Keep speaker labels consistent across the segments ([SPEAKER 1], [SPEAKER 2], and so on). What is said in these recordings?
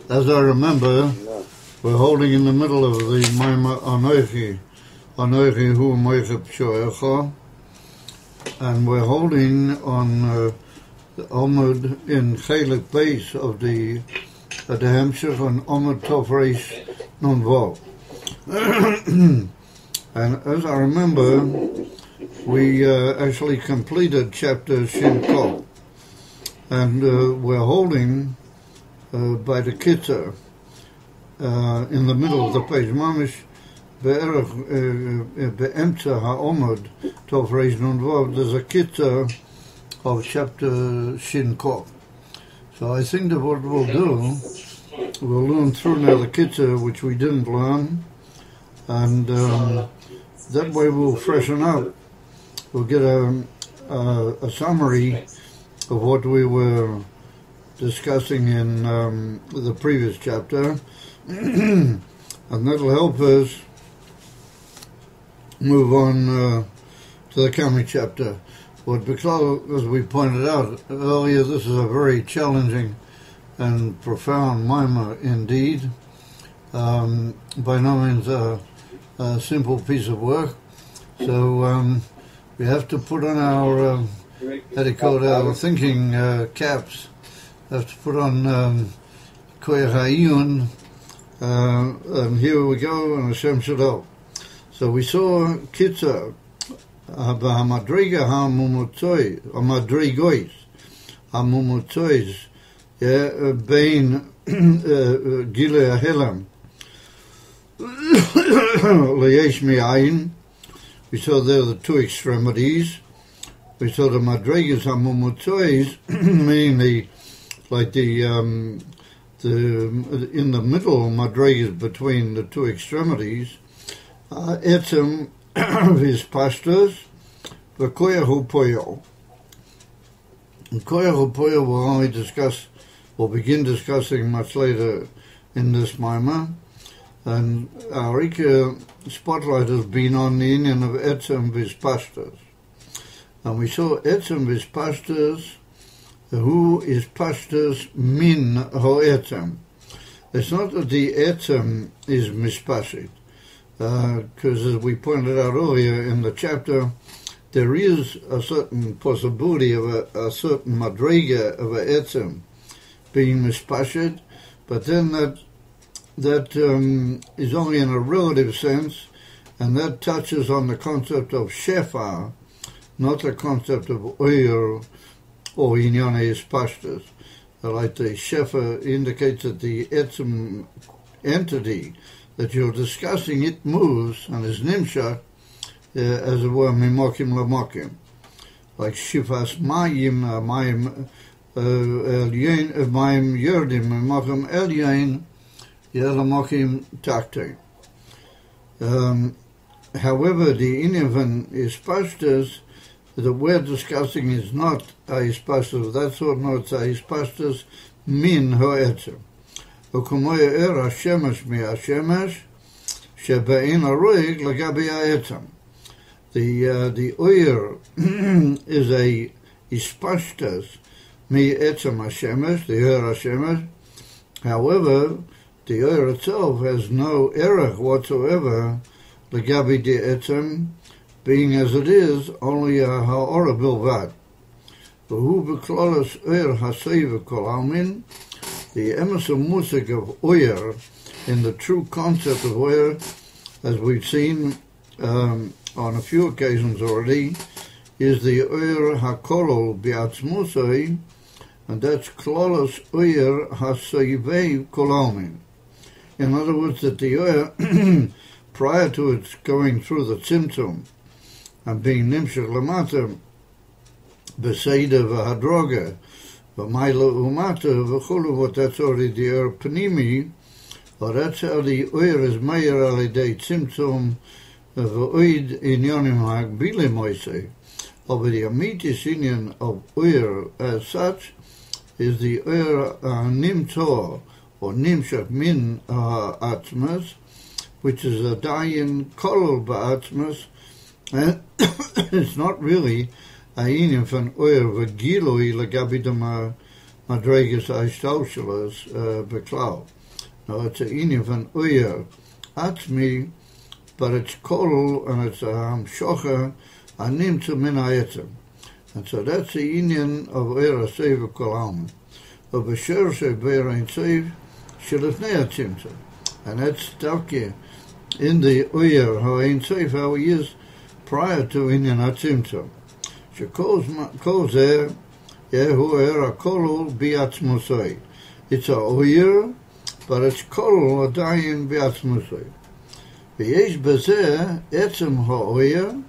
[SPEAKER 1] As I remember, we're holding in the middle of the Maima Anoichi Hu Moicha Pshoecha, and we're holding on the Omud in Ain Beis of the Hemshech on Omud Tov Reish Nun Vav. And as I remember, we actually completed chapter Shin Kol, and we're holding by the Kitzur in the middle of the page, Mamish Be'emtza HaOmud Tov Reish Nun Vav. There's a Kitzur of chapter Shin Kol. So I think that what we'll do, we'll learn through now the Kitzur, which we didn't learn, and that way we'll freshen up. We'll get a summary of what we were discussing in the previous chapter, and that'll help us move on to the coming chapter. But because, as we pointed out earlier, this is a very challenging and profound maimah indeed. By no means a simple piece of work. So we have to put on our, our thinking caps. We have to put on Koyach Ha'iyun, and here we go, and Hashem should help. So we saw Kitzur, Ha'madriga Ha'madrigois, Ha'mumutzois, Bein Gilei Helam, Leyesh Mi'ayin. We saw there the two extremities. We saw the madrigas hamumutzois, meaning in the middle madrigas between the two extremities. Etzem his pastors, the koyahu poyo. Koyahu poyo we'll begin discussing much later in this maimah. And our spotlight has been on the Indian of Etzem Vispastas. And we saw Etzem Vispastas, who is Pastas min ho Etzem. It's not that the Etzem is mispashit, because as we pointed out earlier in the chapter, there is a certain possibility of a certain madrega of a Etzem being mispashit, but then that is only in a relative sense, and that touches on the concept of shefa, not the concept of oyer or inyane pashtas. Like the shefa indicates that the etzem entity that you're discussing, it moves and is nimshach, as it were, mimokim lamokim. Like shifas mayim, mayim elyon, mayim yerdim, mimokim elyon, however, the Inyavan Ispashtas that we're discussing is not a Ispashtas of that sort, no, it's a Ispashtas min ho'etzem. U'kumoya er ha-shemesh mi-ha-shemesh shebe'in ha-roig lagabi ha-etzem. The oyer is a Ispashtas mi-etzem ha-shemesh, the er ha-shemesh. However, the oyer itself has no erech whatsoever, the gabi de etzem, being as it is only a ha'ora bilvad. V'hu b'klolos oyer ha'seiva kol almin, the emerson musik of oyer, in the true concept of oyer, as we've seen on a few occasions already, is the oyer ha'kolol bi'atzmusoi, and that's klolos oyer ha'seivei kol almin. In other words, that the oyer, prior to its going through the tzimtzum and being nimshach lamata, b'seida v'hadroga, v'mayla umata v'chulu, what that's already the oyer panimi, or that's how the oyer is meyer alidei tzimtzum v'oid inyonim ha'gbili moise. Over the amitis inyan of oyer as such is the oyer nimtor, or nimshach min atzmas, which is a dayin kolol ba'atzmas, and it's not really a inim from oyer v'giloi lagabi Madregas Aishtaushalas Beklau. Now it's an inyan van Uyer Atzmi, but it's Kol and it's Shocher Animtzu Min Ha'etzem. And so that's the inyan of Uyer HaSeiv Kolam. Of B'Sher She'Be'er Ein Seiv Shelifnei HaTzimtzum. And that's Davke in the Uyer HaEin Seiv, how he is prior to inyan HaTzimtzum. Shekol Zeh Yehu Uyer HaKol Bi'atzmusoi. It's a Uyer, but it's Kol Adayin Bi'atzmusoi. V'yesh Bezeh Etzem HaOyer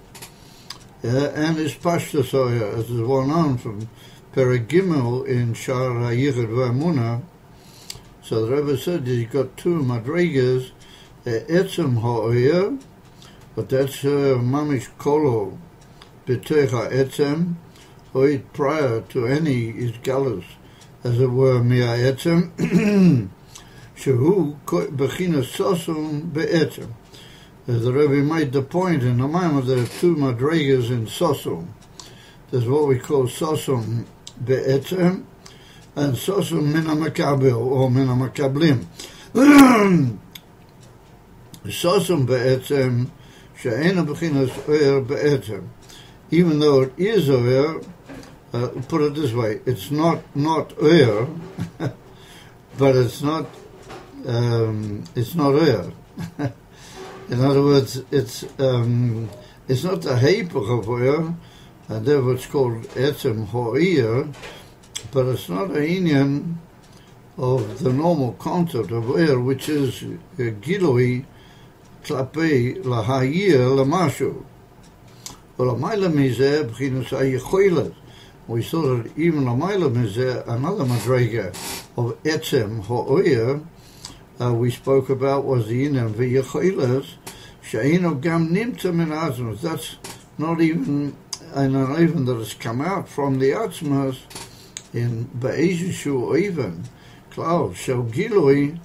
[SPEAKER 1] and his Pashtus Oyer, as is well known from Perek Gimel in Shar HaYichud V'Emunah. So the Rebbe said that he got two madrigas, Etzem HaOyer, but that's Mamish Kolo B'Tech HaEtzem, or prior to any Isgalus, as it were, Mi'a Etzem, Shehu B'chinas Sosum Be'etzem. As the Rebbe made the point in the Maimon, there are two madrigas in Sosum. There's what we call Sosum Be'etzem, and Sosum Mina Makabel, or Mina Makablim. Sosum Be'etzem, She'ena B'chinas Oyer Be'etzem. Even though it is Oyer, put it this way, it's not Oyer, but it's not Oyer. In other words, it's not the Heipach of Oyer, and therefore it's called Etzem Ha'oyer, but it's not an inyan of the normal concept of Oyer, which is Gilui Klapei Lahayir Lamashu. Well, Lamayla Mizeh B'chinas HaYicholet. We saw that even Lamayla Mizeh, another madrega of Etzem Ha'oyer, we spoke about was the inyan V'yicholet She'eno Gam Nimtza Min Atzmas. That's not even that it's come out from the Atzmas in Be'ezishu or even Klaus Shel Gilui.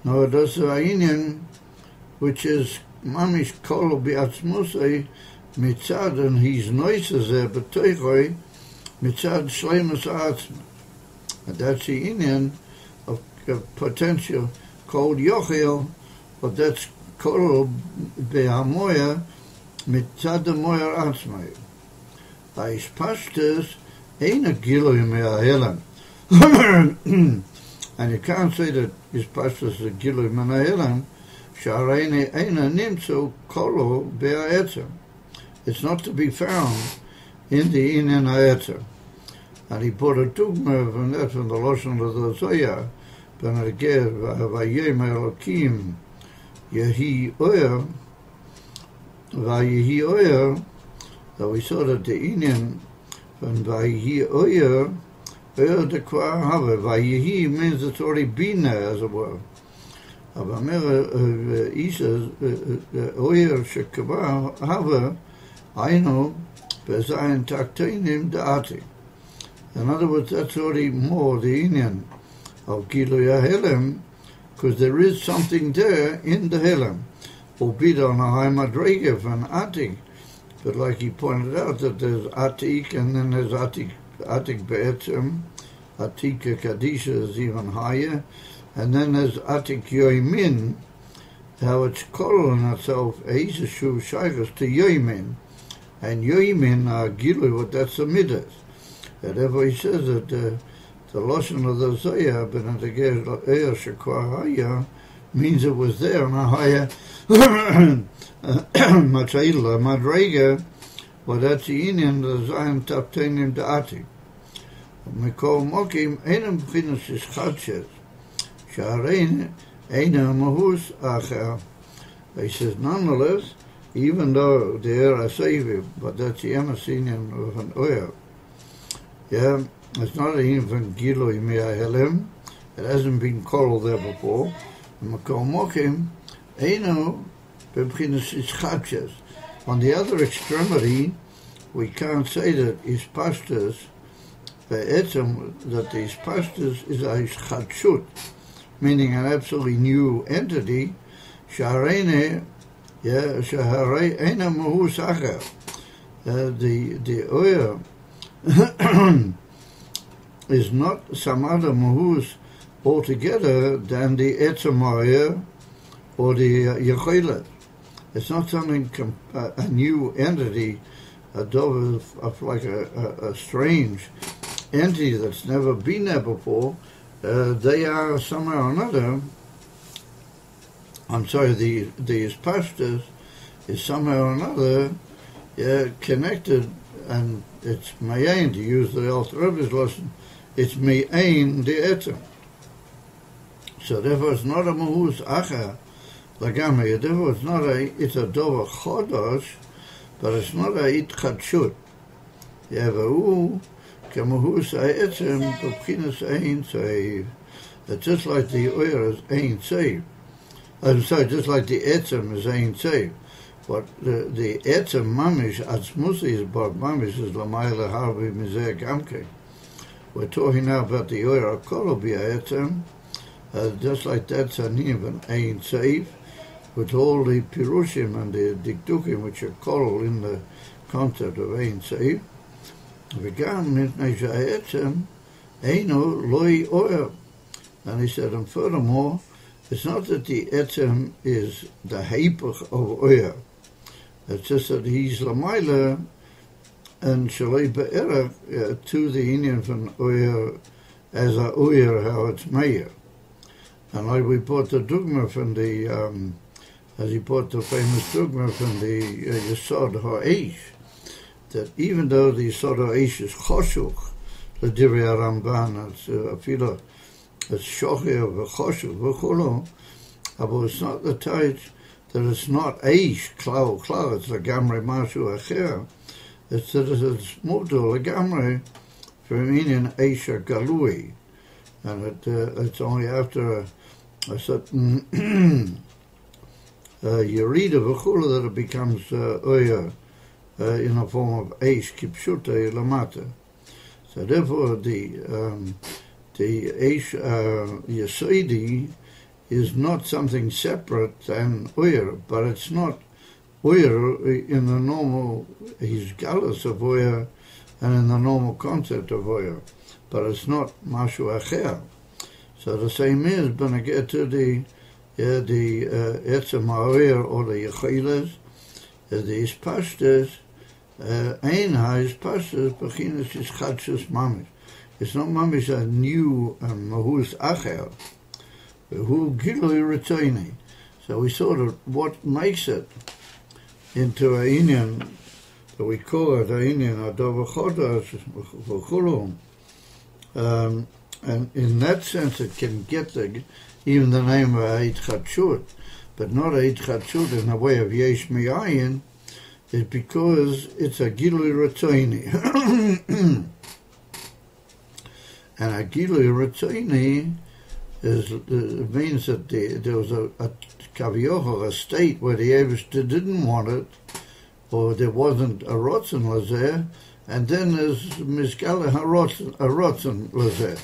[SPEAKER 1] No, it does the inyan which is Mamish Kolo B'Atzmusei Mitzad, and he's noises there, but Teichoi Mitzad Shleimus Atzma. And that's the inyan of potential called Yochel, but that's Kolo Be'amoya Mitzad Moyer Atzmai. Ha'is Pashtus Eina Gilui Me'ahelam. And you can't say that his Pashtus is Gilui Me'ahelam. Sha'areini Eina Nimtzu Kolo Be'aetzem. It's not to be found in the inyan ha'etzem. And he put a dogma from that, from the Lashon of the Zoya, Benagir Vayem Elokim Yehi Oyer, Vayehi Oyer, that we saw that the inyan from Vayehi Oyer, Oyer de Kwa Have, Vayehi means it's already been there, as it were. Avamer Isa Oyer Shekaba Have, I know, Bezayin Taktenim Da'ati. In other words, that's already more the inyan of Gilui HaHelem, because there is something there in the Helem, albeit on a high madrega from Atik. But like he pointed out, that there's Atik, and then there's Atik Be'etzem, Atik Kadisha is even higher, and then there's Atik Yoimin, how it's calling itself Eiseshu Shaygas to Yoimin. And Yoimin are Gilui, but that's the Midas. And therefore he says that the Lashon of the Zoya, Ben Ateger Eir Shekwa Haya, means it was there on a higher Matzaila, Madrega, but that's the inyan, the Zayin Taptenim Da'ati. Mikol Mokim, Einem B'chinas Ischadches, Sha'arein Einer Mahus Acher. He says, nonetheless, even though they are a savior, but that's the Emasinian of an Oyer. Yeah, it's not even Gilui Me'ahelim. It hasn't been called there before. Makom Mokim, Eino, Bebchinas Ischadches. On the other extremity, we can't say that Ispastas, Be'etzem, that the Ispastas is a Ischadshut, meaning an absolutely new entity. Sha'areine, yeah, Shaharei Eina Mahu Sacher. The Oyer is not some other mahus altogether than the etzem or the yechilah. It's not something, a new entity, like a strange entity that's never been there before. They are somehow or another, the Ispashtus is somehow or another connected, and it's Mayain, to use the Alter Rebbe's lesson, it's Mayain the Etzem. So therefore it's not a Mahus Acha Lagami, therefore it's a Dova Chodosh, but it's not a Itchadshut. Yevahu Kamahus Etzem B'Pchinas Ein Seiv. It's just like the Oyer is Ein Seiv. I'm sorry, just like the Etzem is Ein Seiv. But the Etzem Mamish, Atzmusi is Bar Mamish, is Lamayla Harvi Mizeh Gamke. We're talking now about the Oyer Kolobi Etzem, just like that's an even Ein Seiv, with all the Pirushim and the Dikdukim, which are Kol in the concept of Ein Seiv. V'gam Nitnei Etzem Eino Loi Oyer. And he said, and furthermore, it's not that the Etzem is the Heipach of Oyer. It's just that he's Lamaila and Shalei Be'erach to the Indian from Oyer as a Oyer, how it's Meir. And like we brought the Dugma from the, as he brought the famous Dugma from the Yesod HaEish, that even though the Yesod HaEish is Choshuch, the Divrei Ramban, it's Afila, it's Shocher v'Choshuch v'Chulo, but it's not the type that it's not Eish, Klau, it's Lagamre Mashu Acher. It's that it's moved to Lagamre from Indian Eish Galui. And it's only after a certain Yerida v'Chulo that it becomes Oya in the form of Eish Kipshute Lamata. So therefore the Eish Yesodi is not something separate than Oyer, but it's not Oyer in the normal, he's galus of Oyer and in the normal concept of Oyer, but it's not Mashu Acher. So the same is when I get to the Etzem Oyer or the Yechilas, the Ispashtas, Ein HaIspashtas, Bechinas is Chadshus Mamish. It's not Mamish a new Mahus Acher, who Gilui Retini. So we sort of what makes it into a Inyan that we call it a Inyan Adova Chodas V'Chulum. And in that sense it can get even the name of Eit Chadshut, but not Eit Chadshut in the way of Yesh Mi'ayin, is because it's a Gilui Retini. And a Gilui Retini means that there was a Kavioch, a state where the Eivishter didn't want it, or there wasn't a Rotzen was there, and then there's Mizgala a Rotzen was there.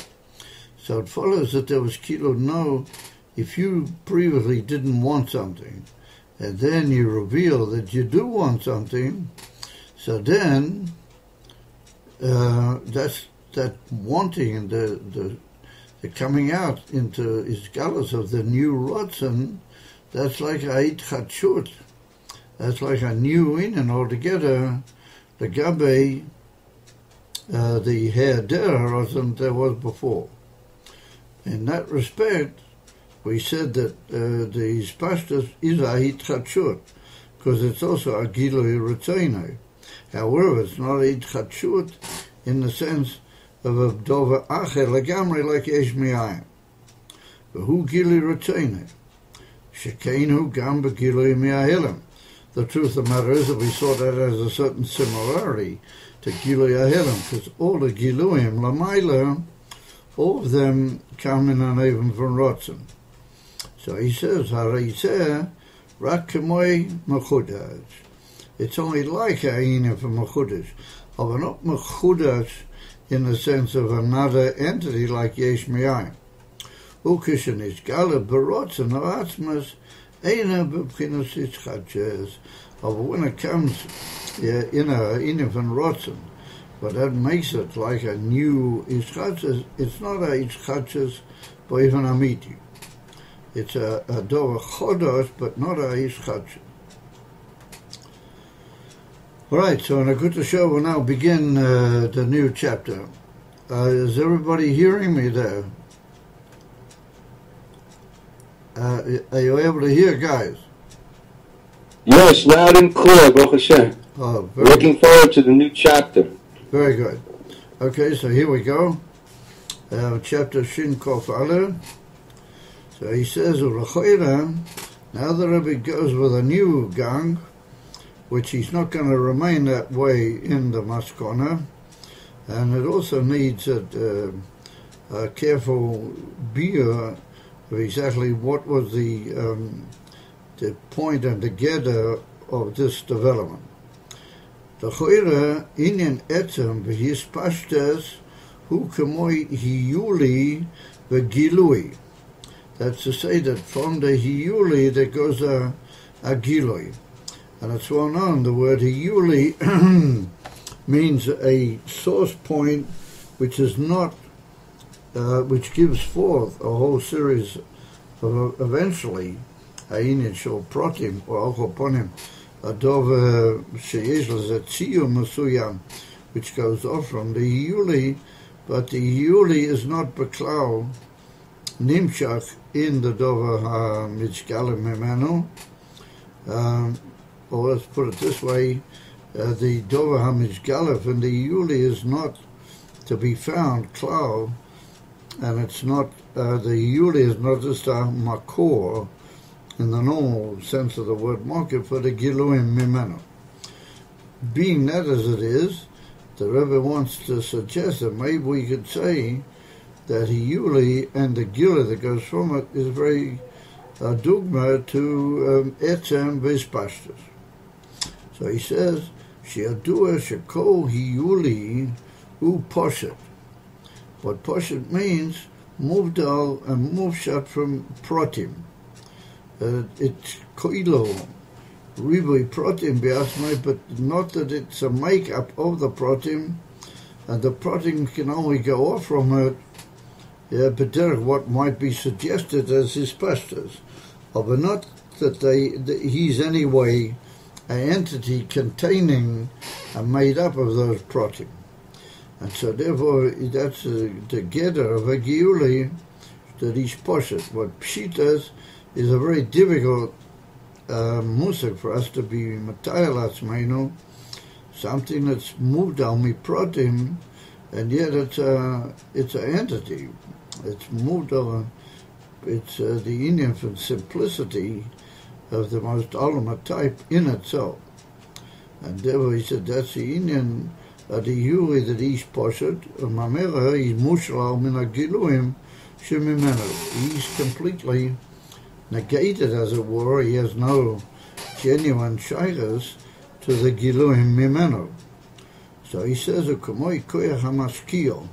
[SPEAKER 1] So it follows that there was Kilo, no, if you previously didn't want something, and then you reveal that you do want something, so then that's that wanting and the coming out into Isgalus of the new Rotzen, that's like a Eit Chadshut. That's like a new in altogether, the Gabe, the Herder Rotzen there was before. In that respect, we said that the Ispashtas is a Eit Chadshut, because it's also a Gilui Retzainai. However, it's not a Eit Chadshut in the sense of a Dova Acher Lagamri like Yesh Mi'ayin. V'hu Gilui Retzainai. Shekeinu Gam B'Gilui Mi'ahilim. The truth of the matter is that we saw that as a certain similarity to Gilui Ahilim, because all the Giluim, Lamaila, all of them come in an even from Rotzen. So he says, Haraiteh, Rak Kemoi Mechudash. It's only like a Aina for Mechudash, but not Mechudash in the sense of another entity like Yesh Mi'ayin. Ukishin is Gala Barotzen of Atzmas, Aina B'Pchinas Itzchadjes. But when it comes in a Aina from Rotzen, but that makes it like a new Ischachas. It's not a Ischachas Boivan Amiti. It's a Dova Chodos, but not a Ischachas. All right, so in a good show, we'll now begin the new chapter. Is everybody hearing me there? Are you able to hear, guys?
[SPEAKER 2] Yes, loud and clear, Baruch Hashem.
[SPEAKER 1] Oh,
[SPEAKER 2] looking forward to the new chapter.
[SPEAKER 1] Very good. Okay, so here we go. Chapter Shin Kof Ale. So he says, now the Rebbe goes with a new gang, which he's not going to remain that way in the Maskona, and it also needs a careful biur of exactly what was the point and the gather of this development. The choira inyan etzem v'hispashtes hu k'moi hiyuli v'gilui. That's to say that from the hiyuli there goes a gilui. And it's well known, the word hiyuli means a source point which is not, which gives forth a whole series of eventually Ain shel protim or alchoponim, a dov sheyesh lezeh tziyur mesuyam, which goes off from the hiyuli, but the hiyuli is not beklal nimshach in the dov ha-mitzgalim memenu. Or let's put it this way, the dov ha-mitzgalef and the hiyuli is not to be found klal, and it's not, the hiyuli is not just a makor in the normal sense of the word makor for the giluim mimenu. Being that as it is, the Rebbe wants to suggest that maybe we could say that hiyuli and the gilu that goes from it is very dogma to etzem v'hispashtus. So he says, she'adua shekol hiyuli u poshet. What poshet means, muvdal and muvshat from protim. It's koilo, ribui protim biasmai, but not that it's a make-up of the protim, and the protim can only go off from it, but there what might be suggested as his pastors, but not that he's anyway an entity containing and made up of those protim. And so therefore that's the gather of a giuli that he's poshet. What pshitas is a very difficult musik for us to be matayal atzmeinu, something that's moved on mi protim, and yet it's an entity. It's moved on. It's the Indian for simplicity of the most ultimate type in itself. And therefore he said that's the Indian, the Yuri that he's poshet, and Mamera is mushral min ha-giluim shemimenu. He's completely negated, as it were. He has no genuine shaykhs to the giluim mimenu. So he says, "U'kamoi koyach hamaskil."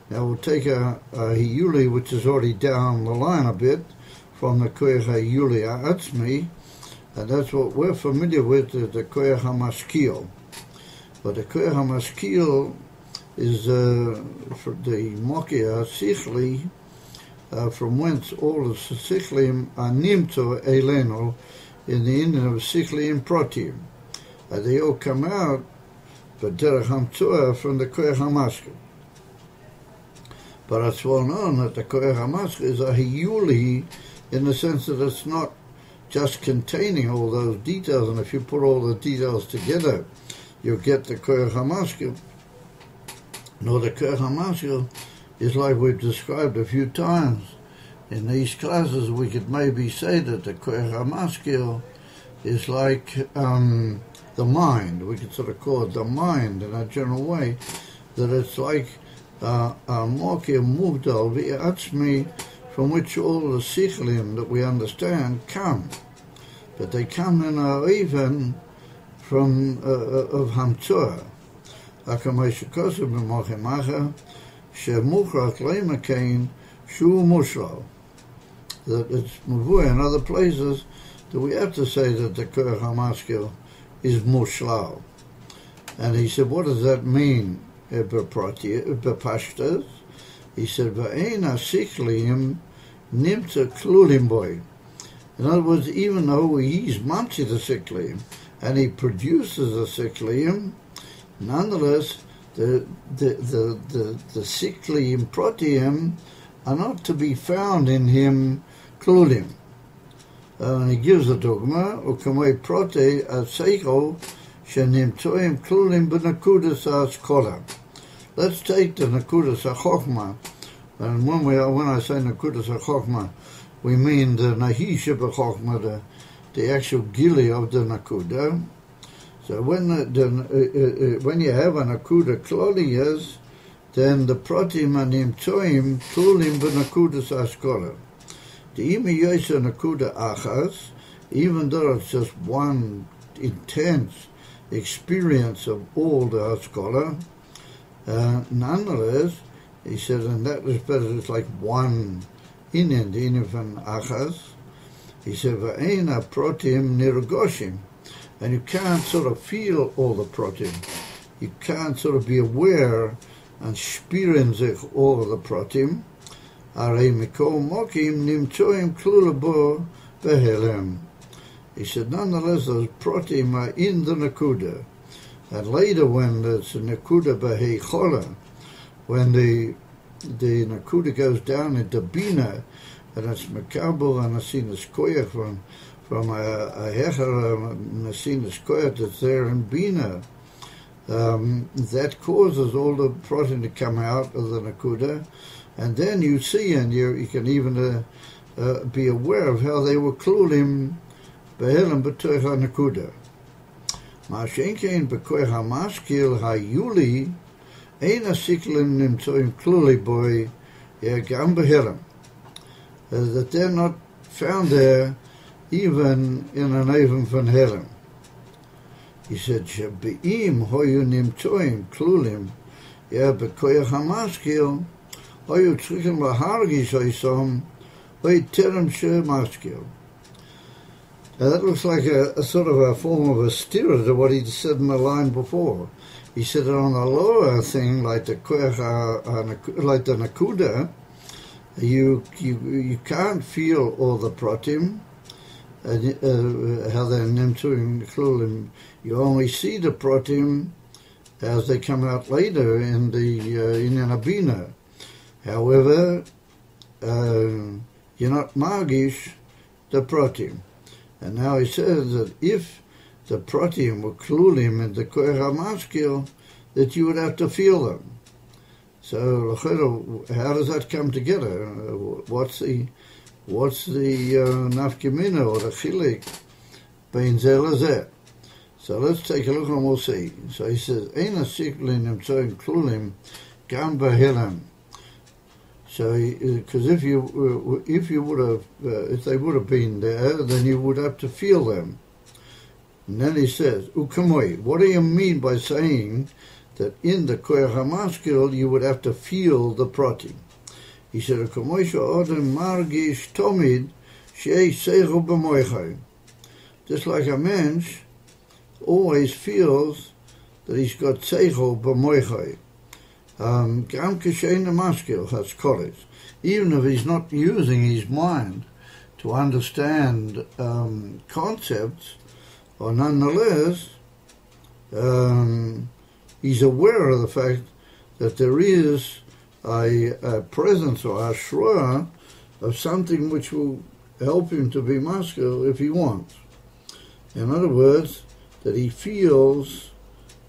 [SPEAKER 1] Now we'll take a hiyuli, which is already down the line a bit, from the koyach hiyuli ha'atzmi, and that's what we're familiar with, the koyach hamaskil. But the koyach hamaskil is for the mokia sichli, from whence all the sichlim are nimto eleno in the Indian of sichlim protim. They all come out, but derech hamtzua from the koyach hamaskil. But it's well known that the koyach hamaskil is a hiyuli in the sense that it's not just containing all those details, and if you put all the details together, you'll get the koyach hamaskil. No, the koyach hamaskil is like we've described a few times in these classes. We could maybe say that the koyach hamaskil is like the mind. We could sort of call it the mind in a general way, that it's like a mokia muvdal v'atzmi, from which all the sichlim that we understand come. But they come in a even from of hamtzor. Akamei shekosu b'mochimacha shemuchrach le'makain shu mushral. That it's muvur in other places that we have to say that the koyach hamaskil is mushral. And he said, what does that mean? bepashtas. He said, "Va'ein hasiklim nimtza klulim boy." In other words, even though he's mamtzi the siklim and he produces a siklim, nonetheless, the siklim protium are not to be found in him klulim. And he gives a dogma, ukamei prote aseichel shenimtzoim klulim b'nakudas ha'askola. Let's take the nakudas ha'chochma, and when I say nakudas ha'chochma, we mean the nahisha b'chochma, the actual gili of the nakuda. So when you have a nakuda kloliyas, then the protim animtzoim klulim b'nakudas ha'askola. The imi yosa nakuda achas, even though it's just one intense experience of all the haskalah, nonetheless, he said, in that respect, it's like one inen, the inen van achas. He said, va'ena protim nirgoshim, and you can't sort of feel all the protim. You can't sort of be aware and spüren sich all the protim. Arei mikol mokim nimtzoim klula bo behelem. He said, nonetheless, those protim are in the nakuda. And later, when it's a nakuda beheichola, when the nakuda goes down into bina, and it's makabel and asinas koyach from a hecher asinas koyach that's there in bina, that causes all the protim to come out of the nakuda. And then you see, and you can even be aware of how they were klulim behelem b'toich ha'nakuda. Ma'ashenkein b'koich ha'maskil ha'yuli ein hasiklim nimtzoim kluli boy gam behelem. That they're not found there even in an even van helem. He said, shebe'im hoyu nimtzoim klulim b'koich ha'maskil hoyu tzrikim lahargish oisom hoy terem she'maskil. Now that looks like a sort of a form of a steer to what he said in the line before. He said it on the lower thing, like the nakuda, you can't feel all the protim, how they're nimtzuim klulim. You only see the protim as they come out later in the in abina. However, you're not margish the protim. And now he says that if the protim were klulim in the koyach hamaskil, that you would have to feel them. So, how does that come together? What's the nafkamina or the chilik bein zeh lezeh? So let's take a look and we'll see. So he says, ein hasiklin nimtzoim klulim gam behelem. So, because if they would have been there, then you would have to feel them. And then he says, "Ukamoi, what do you mean by saying that in the koyach hamaskil you would have to feel the protim?" He said, "Ukamoi she'odem margish tomid she'ei seichel b'moichai." Just like a mensch always feels that he's got seichel b'moichai. Even if he's not using his mind to understand concepts, or nonetheless, he's aware of the fact that there is a presence or a shroa of something which will help him to be masculine if he wants. In other words, that he feels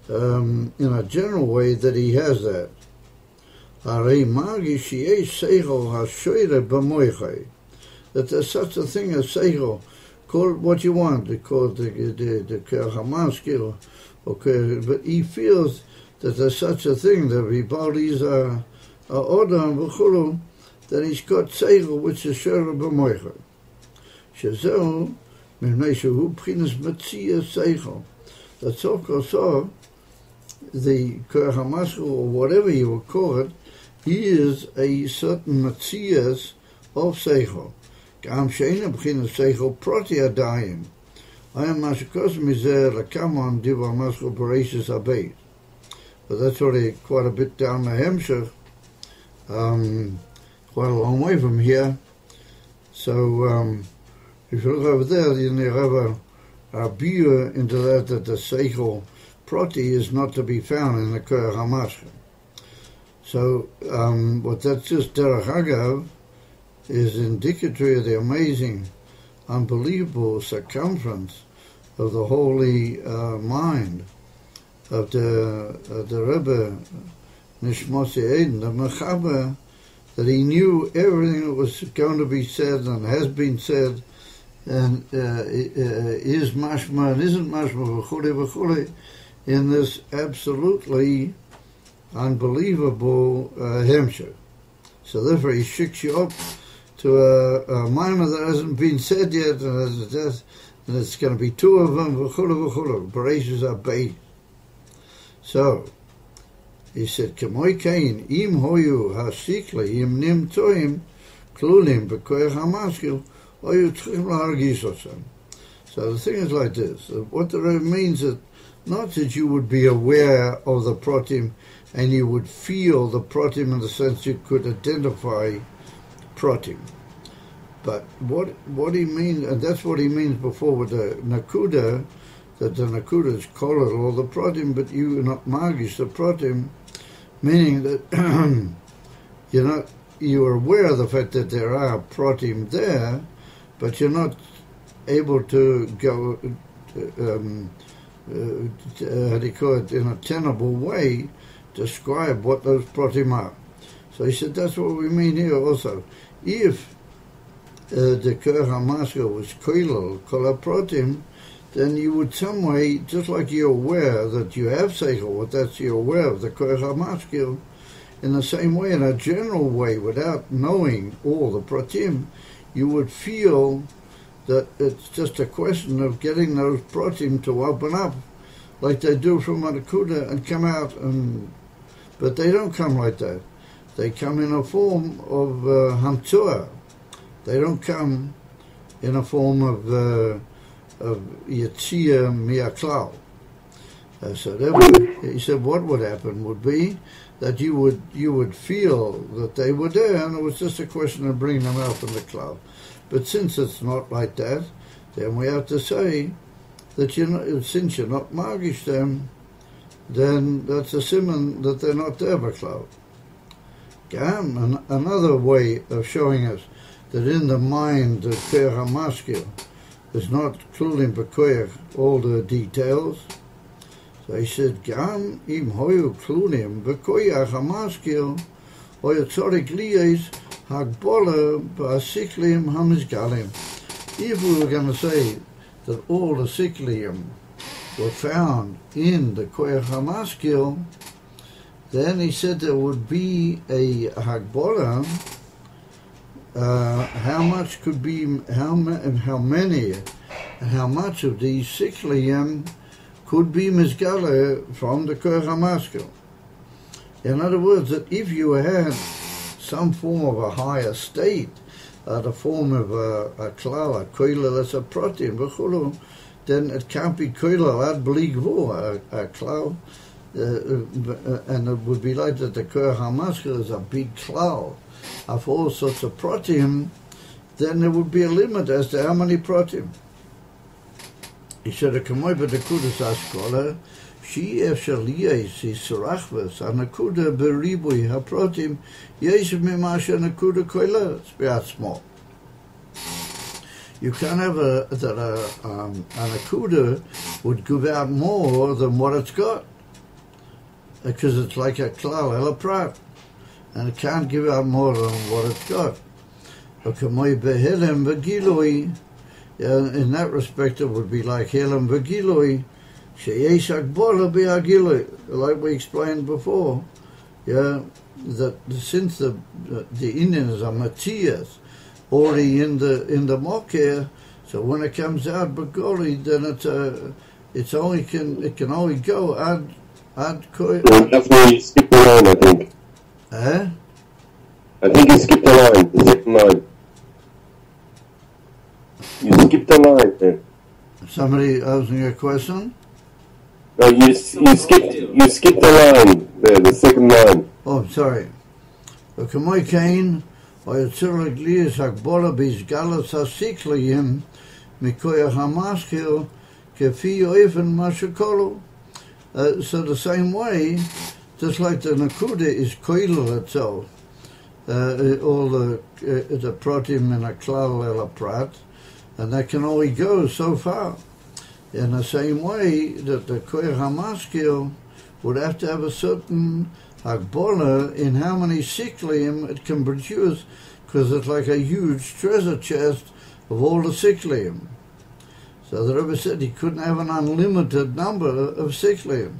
[SPEAKER 1] in a general way that he has that. That there's such a thing as seichel. Call it what you want. They call it the kerhamaskil, but he feels that there's such a thing that he bodies are odam v'chulu, that he's got seichel which is shora b'moichay. Shezeu mipnei shehu b'chinas metzia seichel. That's also the kerhamaskil or whatever you would call it. He is a certain metzias of seichel. Gam she'ena b'chinas seichel proti adayim. I am mashakos mizeh lakamon diva maskul bereishis habeis. but that's already quite a bit down the Hampshire, quite a long way from here. So if you look over there, you have a view into that the Seichel Proti is not to be found in the Koyach HaMashke. So what that's just Derech Hagav is indicatory of the amazing, unbelievable circumference of the holy mind of the Rebbe Nishmosi Eden, the Mechaber, that he knew everything that was going to be said and has been said, and is mashma and isn't mashma v'chule in this absolutely unbelievable hemshire. So therefore he shooks you up to a minor that hasn't been said yet, and it's going to be two of them, v'chule, Bereshis Abayis. So he said, K'moi kain, im hoyu hasikli, im nim toim, klulim, b'koyach hamaskil, hoyu tchim lahargis osam. So the thing is like this, what the Rebbe means is not that you would be aware of the protim and you would feel the protim in the sense you could identify protim. But what he means, and that's what he means before with the nakuda, that the nakuda is colored or the protim, but you are not magish the protim, meaning that you are aware of the fact that there are protim there, but you're not able to go, how do you call it, in a tenable way, describe what those protim are. So he said that's what we mean here also. If the Koyach HaMashke was koilel, kol protim, then you would some way, just like you're aware that you have seichel, what that's you're aware of the Koyach HaMashke, in the same way, in a general way, without knowing all the pratim, you would feel that it's just a question of getting those pratim to open up, like they do from a nakuda and come out, but they don't come like that. They come in a form of hamtua. They don't come in a form of Yetzia Miaklal. So he said what would happen would be that you would feel that they were there, and it was just a question of bringing them out from the cloud. But since it's not like that, then we have to say that since you're not margish them, then that's a siman that they're not there by cloud. Another way of showing us that in the mind of Koyach HaMashke is not including b'koyach all the details. So he said, Gam im hoyu klulim b'koyach hamaskil hoyu tzorik liyes hagbola b'asiklim hamizgalim. If we were going to say that all the siklim were found in the koyach hamaskil, then he said there would be a hagbola. How much could be, how many, and how much of these siklim could be mizgala from the Koyach HaMashke. In other words, that if you had some form of a higher state, the form of a klal, a koila, that's a protein, then it can't be koila ad bligvo, a klal, and it would be like that the Koyach HaMashke is a big klal of all sorts of protein, then there would be a limit as to how many protein. He said, "A kamoy b'nekudas askola, she efshar liyes yisrachves anakuda beribui haprotim yeshiv mimasha nakuda koila." It's very small. You can't have a nakuda would give out more than what it's got, because it's like a klal elaprat, and it can't give out more than what it's got. A kamoy behelem v'giloi. In that respect, it would be like Helam V'Giloi, Sheyesh Agbola B'Agiloi, like we explained before. Yeah, that since the Indians are Matthias already in the Mokeh, so when it comes out B'Goli, then it can only go ad Koi.
[SPEAKER 2] That's where you skipped the line, I think. I think you skipped the second line. You skipped the line there.
[SPEAKER 1] Somebody asking a question?
[SPEAKER 2] You skipped the line there, the second line.
[SPEAKER 1] Oh, sorry. וכמו כן, היוצר לגליס הגבולה בהסגלת הסיקליים מכוח המשכיל כפי אופן מה שכלו. So the same way, just like the nakuda is koilel itself, all the protim in a klal el a prat, and that can only go so far. In the same way that the koyach hamaskil would have to have a certain agbola in how many siklim it can produce, because it's like a huge treasure chest of all the siklim. So the Rebbe said he couldn't have an unlimited number of siklim.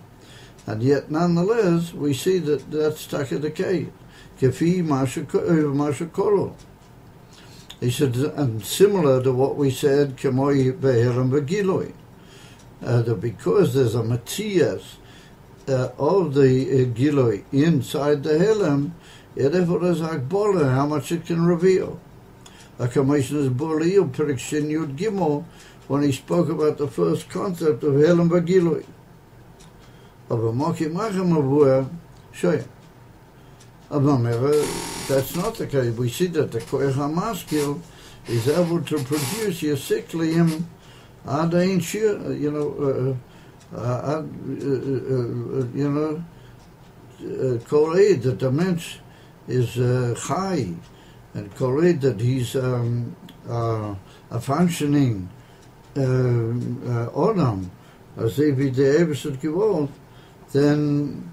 [SPEAKER 1] And yet, nonetheless, we see that that's stuck at the cave. Kefi mashakolo. He said, and similar to what we said, kemoi be'elam v'giloi. That because there's a matias of the giloi inside the helem, therefore there's agbola, how much it can reveal. A commission is boli of Perik Shin Yud Gimel, when he spoke about the first concept of helem v'giloi. Of a moki machem avua shoyim. That's not the case. We see that the koyach hamaskil is able to produce your siklim ad Ain Shiur, kol eid that the mensch is chai, and kol eid that he's a functioning odam, as if he the Eibusher gewollt, then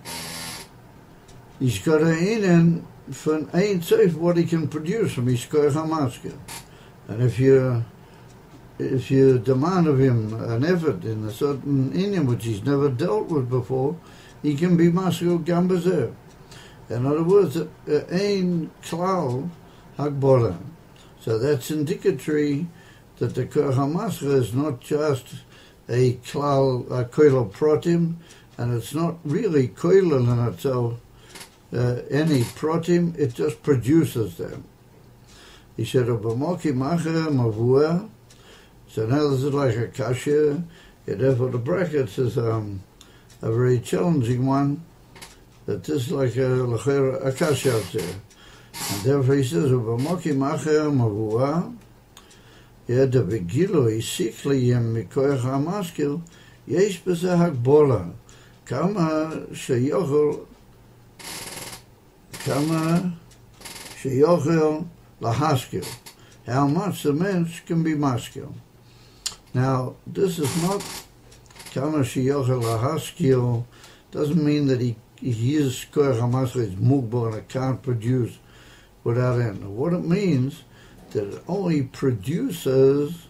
[SPEAKER 1] he's got an inen from Ein Sof what he can produce from his koyach hamaskil. And if you demand of him an effort in a certain inen which he's never dealt with before, he can be maskil gambazer. In other words, ein klal hagbola. So that's indicatory that the koyach hamaskil is not just a klal, a koilel protim, and it's not really koilel in itself, any protim, it just produces them. He said, "Obamoki macher mavua." So now this is like a kasha. Therefore, the brackets is a very challenging one. That this is like a kasha out there, and therefore he says, "Obamoki macher mavua." The begiloi sikliyim mikoyach hamaskil yesh b'zeh hagbola kama sheyochel lahaskil, how much the mensch can be maskil. Now, this is not kama sheyochel lahaskil, doesn't mean that he is koyach hamaskil is mugbar and it can't produce without end. What it means, that it only produces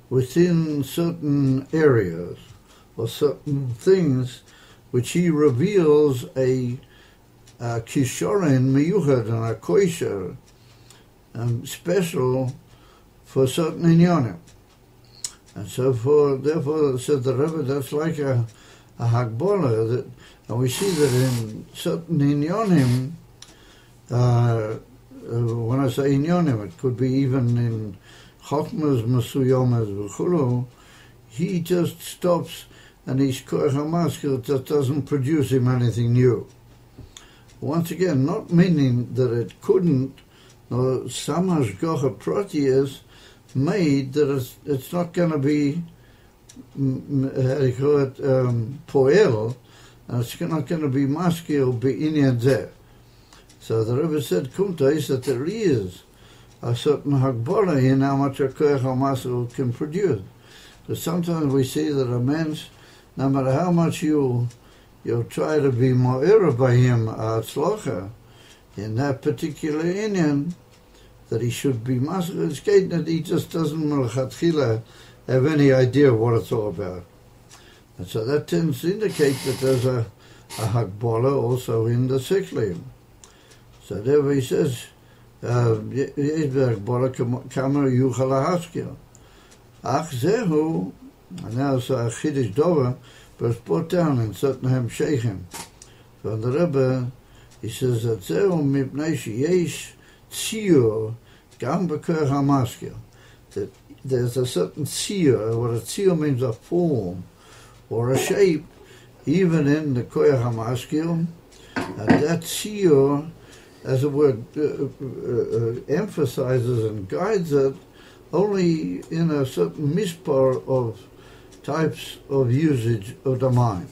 [SPEAKER 1] within certain areas or certain things which he reveals a kishorin miyuchad and a koisher special for certain inyonim. And so therefore said the Rebbe, that's like a hagbola, that, and we see that in certain inyonim, when I say inyonim, it could be even in chokmas, mesuyomas, v'chulu, he just stops and his koyach hamaskil just doesn't produce him anything new. Once again, not meaning that it couldn't, or some hashgacha proteus made that it's not going to be, how do you call it, poel, and it's not going to be maskil be'inyan zeh. So the Rebbe said, Kumtais, that there is a certain hagbola in how much a koyach hamaskil can produce. Because sometimes we see that a man's, no matter how much you'll try to be mo'era by him, atzlocha, in that particular inyan, that he should be maskil, it's great that he just doesn't melchatchila have any idea what it's all about. And so that tends to indicate that there's a hagbola also in the siklim. So there he says, "Yesh b'hagbola kama yuchal lahaskil." Ach zehu, and now it's a chiddush dover, but it's brought down in certain hemsheichim. So the Rebbe, he says that zehu mipnei sheyesh tziyur gam b'koyach hamaskil. That there's a certain tziyur, what a tziyur means, a form or a shape, even in the Koyach HaMaskil, and that Shiur, as it were, emphasizes and guides it only in a certain mispar of types of usage of the mind.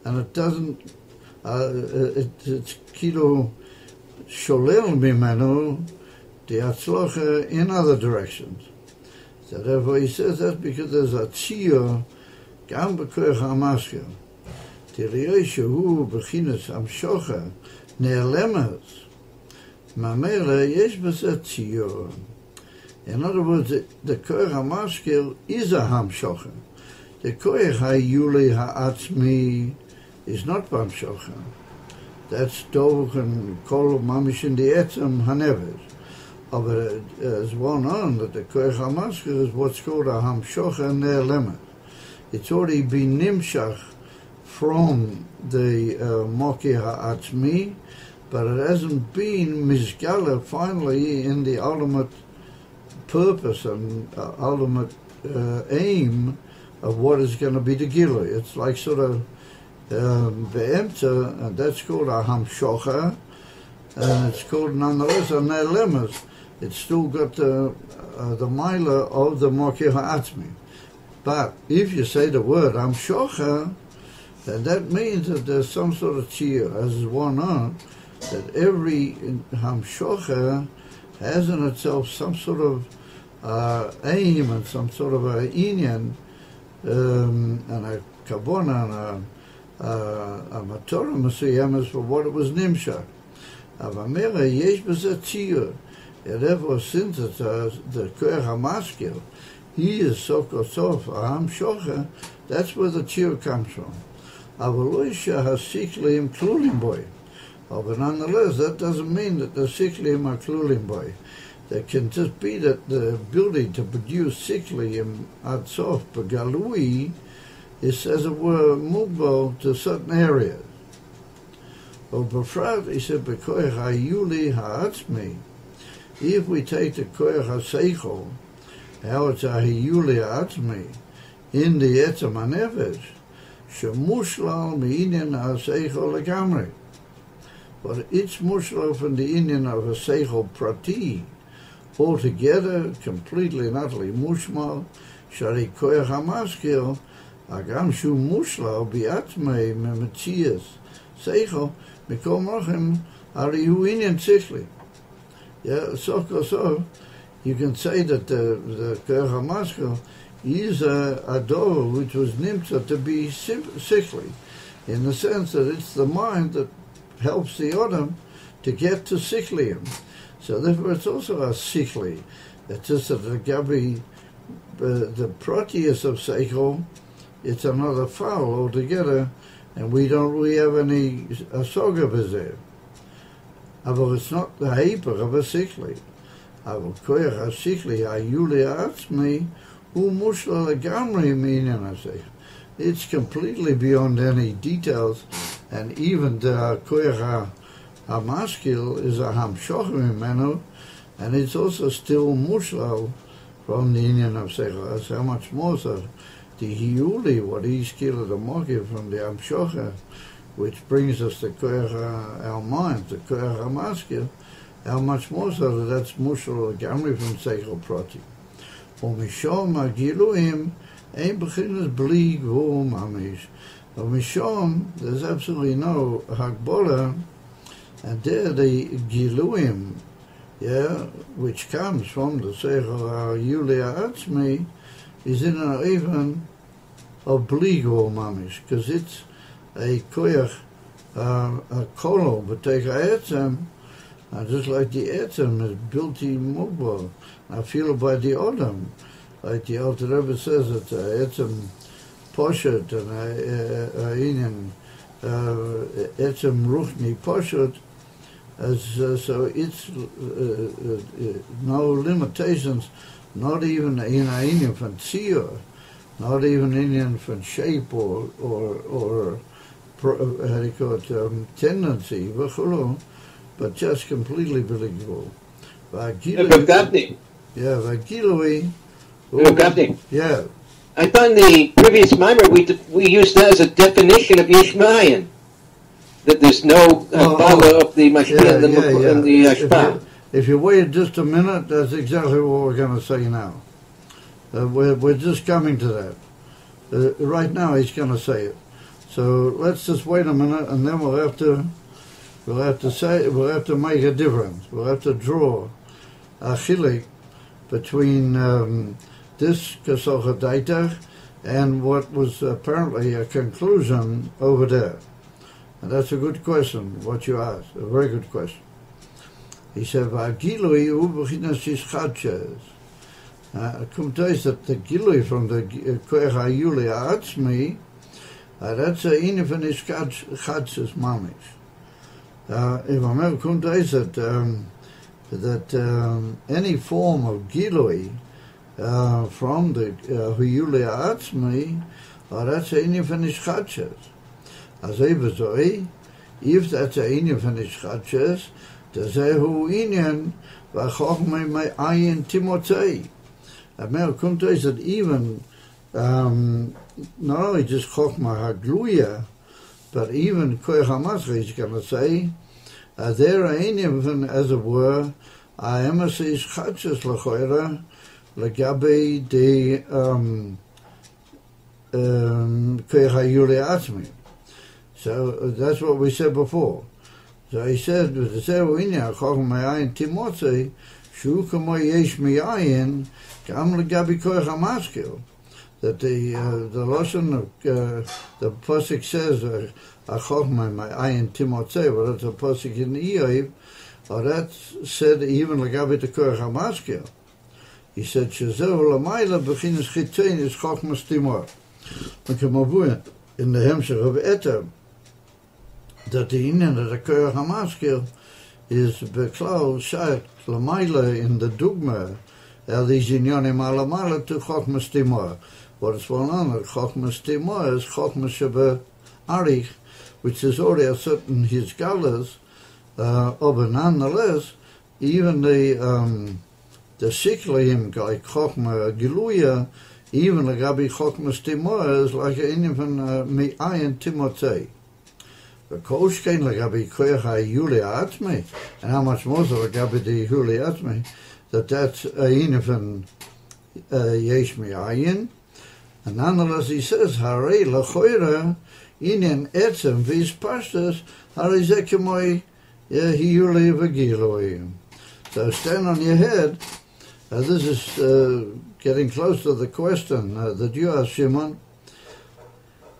[SPEAKER 1] And it doesn't, it's kilo sholel mimenu, the atzlocha in other directions. So therefore he says that because there's a Shiur, gam b'koyach ha'maskil, tiriyeh shehu b'chinas hamshocha ne'elemes, mamela yesh b'zeh Shiur. In other words, the koyach ha'maskil is a hamshocha. The koyach ha'yuli ha'atzmi is not hamshocha. That's dovuk and kol mamish in the etzem haneves. But as well known that the koyach ha'maskil is what's called a hamshocha ne'elemes. It's already been nimshach from the moki ha'atzmi, but it hasn't been mizgala finally in the ultimate purpose and ultimate aim of what is going to be the gilui. It's like sort of be'emta, and that's called a hamshocha, and it's called nonetheless a ne'elemes. It's still got the milah of the moki ha'atzmi. But if you say the word hamshocha, then that means that there's some sort of shiur, as is well known, that every hamshocha has in itself some sort of aim and some sort of a inyan and a kavona and a matorah mesiyamas for what it was nimshach. Avamera yesh b'zeh shiur. Therefore, since it's the koyach ha'maskil, he is sof a hamshocha. That's where the shiur comes from. Avaloisha hasiklim klulim boy. But nonetheless, that doesn't mean that the siklim are klulim boy. There can just be that the ability to produce siklim ad sof begalui is, as it were, mugbo to certain areas. But befrat, he said, bekoyach ha'yuli ha'atzmi. If we take the koyach ha'seichel, how it's a ha'yuli ha'atzmi, in the etzem ha'nefesh, shemushlal me'inyan ha'seichel legamri. But it's mushlo from the inyan of a seichel prati, altogether, completely and utterly mushmal, shari koyach ha'maskil, agam shu mushlo bi'atmei me'metzias seichel, mikol mochem ari hu inyan sichli. Yeah, so you can say that the koyach ha'maskil is a door which was nimtza to be sickly, in the sense that it's the mind that helps the Odom to get to sicklium. So therefore it's also a sickly. It's just that the proteus of seichel, it's another foul altogether, and we don't really have any asoga there. But it's not the hyper of a sickly. But koyach ha-sickly ha-yuli ha'atzmi hu mushla legamri minyan ha-seichel. It's completely beyond any details, and even the koyach ha'maskil is a hamshocha mimenu, and it's also still mushal from the inyan of seichel. That's how much more so the hiyuli, what he's killed the moki from the hamshocha, which brings us to koyach our mind, the koyach ha'maskil, how much more so that's mushal gamri from seichel prati. Umishom ha'giluim Ain Beis bli gvul mamish. But Mishom, there's absolutely no Hagbola, and there the Giluim, which comes from the Seichel HaYuli HaAtzmi, is in an even of bli gvul mamish, because it's a koyach, a kolo, but take a etzem, and just like the etzem is built in mugbo, I feel by the Odom. Like the Alter Rebbe says, it's etzem poshet and etzem ruchni poshet, so it's no limitations, not even in Indian from tziyur, not even Indian from shape or how do you call it, tendency, but just completely believable.
[SPEAKER 2] Vagilui.
[SPEAKER 1] Yeah, Vagilui.
[SPEAKER 2] Yeah.
[SPEAKER 3] I thought in the previous mimer we used that as a definition of Yesh Ma'ayin, that there's no power of the Mashpia and the Hashpah.
[SPEAKER 1] If you wait just a minute, that's exactly what we're going to say now. We're just coming to that. Right now he's going to say it. So let's just wait a minute, and then we'll have to make a difference. We'll have to draw a chilik between this Kesocha Daitach and what was apparently a conclusion over there. And that's a good question, what you asked, a very good question. He said, "V'agilui hu b'chinas yishchadches." Kommt aus that the gilui from the koach hayuli ha'atzmi, that's a inne von yishchadches mamish. If I remember, kommt aus that any form of gilui from the hayuli ha'atzmi, that's a inne von yishchadches. As even if that's a inne von yishchadches, Hu inyan v'chochmei me'ayin timotzei. Now, kommt aus that even not only just chochma hagluya, but even koach hamascha is going to say there are even, as it were, emesis chadshus lechoira legabe de koach hayuli atzmi. So that's what we said before. So he said, "V'zehu inyan chochma me'ayin timotzei shu kamo yesh me'ayin gam legabi koach hamaskil." That the lashon of the pasuk says chochma me'ayin timotzei, but it's a pasuk in Iyov, or that said even legabi the koach hamaskil. He said, "Shezehu lamayla b'chinas chitzein is chochma stimor." In the hemshech of Eter, that the inyan of the koach hamaskil is beklal shayt lamayla in the dugma these inyanim alamala to chochma stimor. What is going on? Chochma stimor is chochma sheba arich, which is already a certain his galas, but nonetheless, even the sikleim like chochma giluya, even the gabi chochma stimor is like an inyan from me'ayin timotzei. And how much more so Gabi the Huli Atmi, that's a inifan Yesh Mi'ayin. And nonetheless he says, Hare Lachoira Inyan Etzem Vis Pashtas Hare Zekimoi Hiyuli Vagiloi. So stand on your head. This is getting close to the question that you asked, Shimon.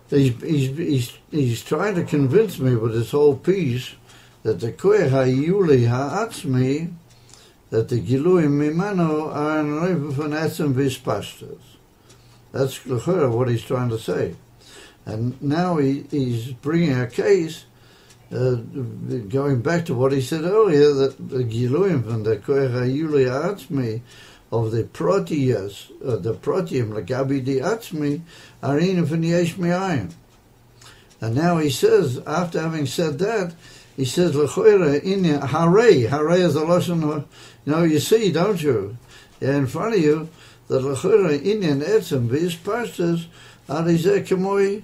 [SPEAKER 1] He's trying to convince me with this whole piece that the koach hayuli ha'atzmi, that the giluim mimano are an oiv von etzem vispashtas. That's what he's trying to say. And now he's bringing a case, going back to what he said earlier, that the giluim from the koach hayuli ha'atzmi of the proteus, the proteum, legabi di atzmi, are in from yesh me'ayin. And now he says, after having said that, he says, lechoira inyan hare is the lashon. You see, don't you? In front of you, the lechoira inyan etzem vis pashtas arizeh kemoi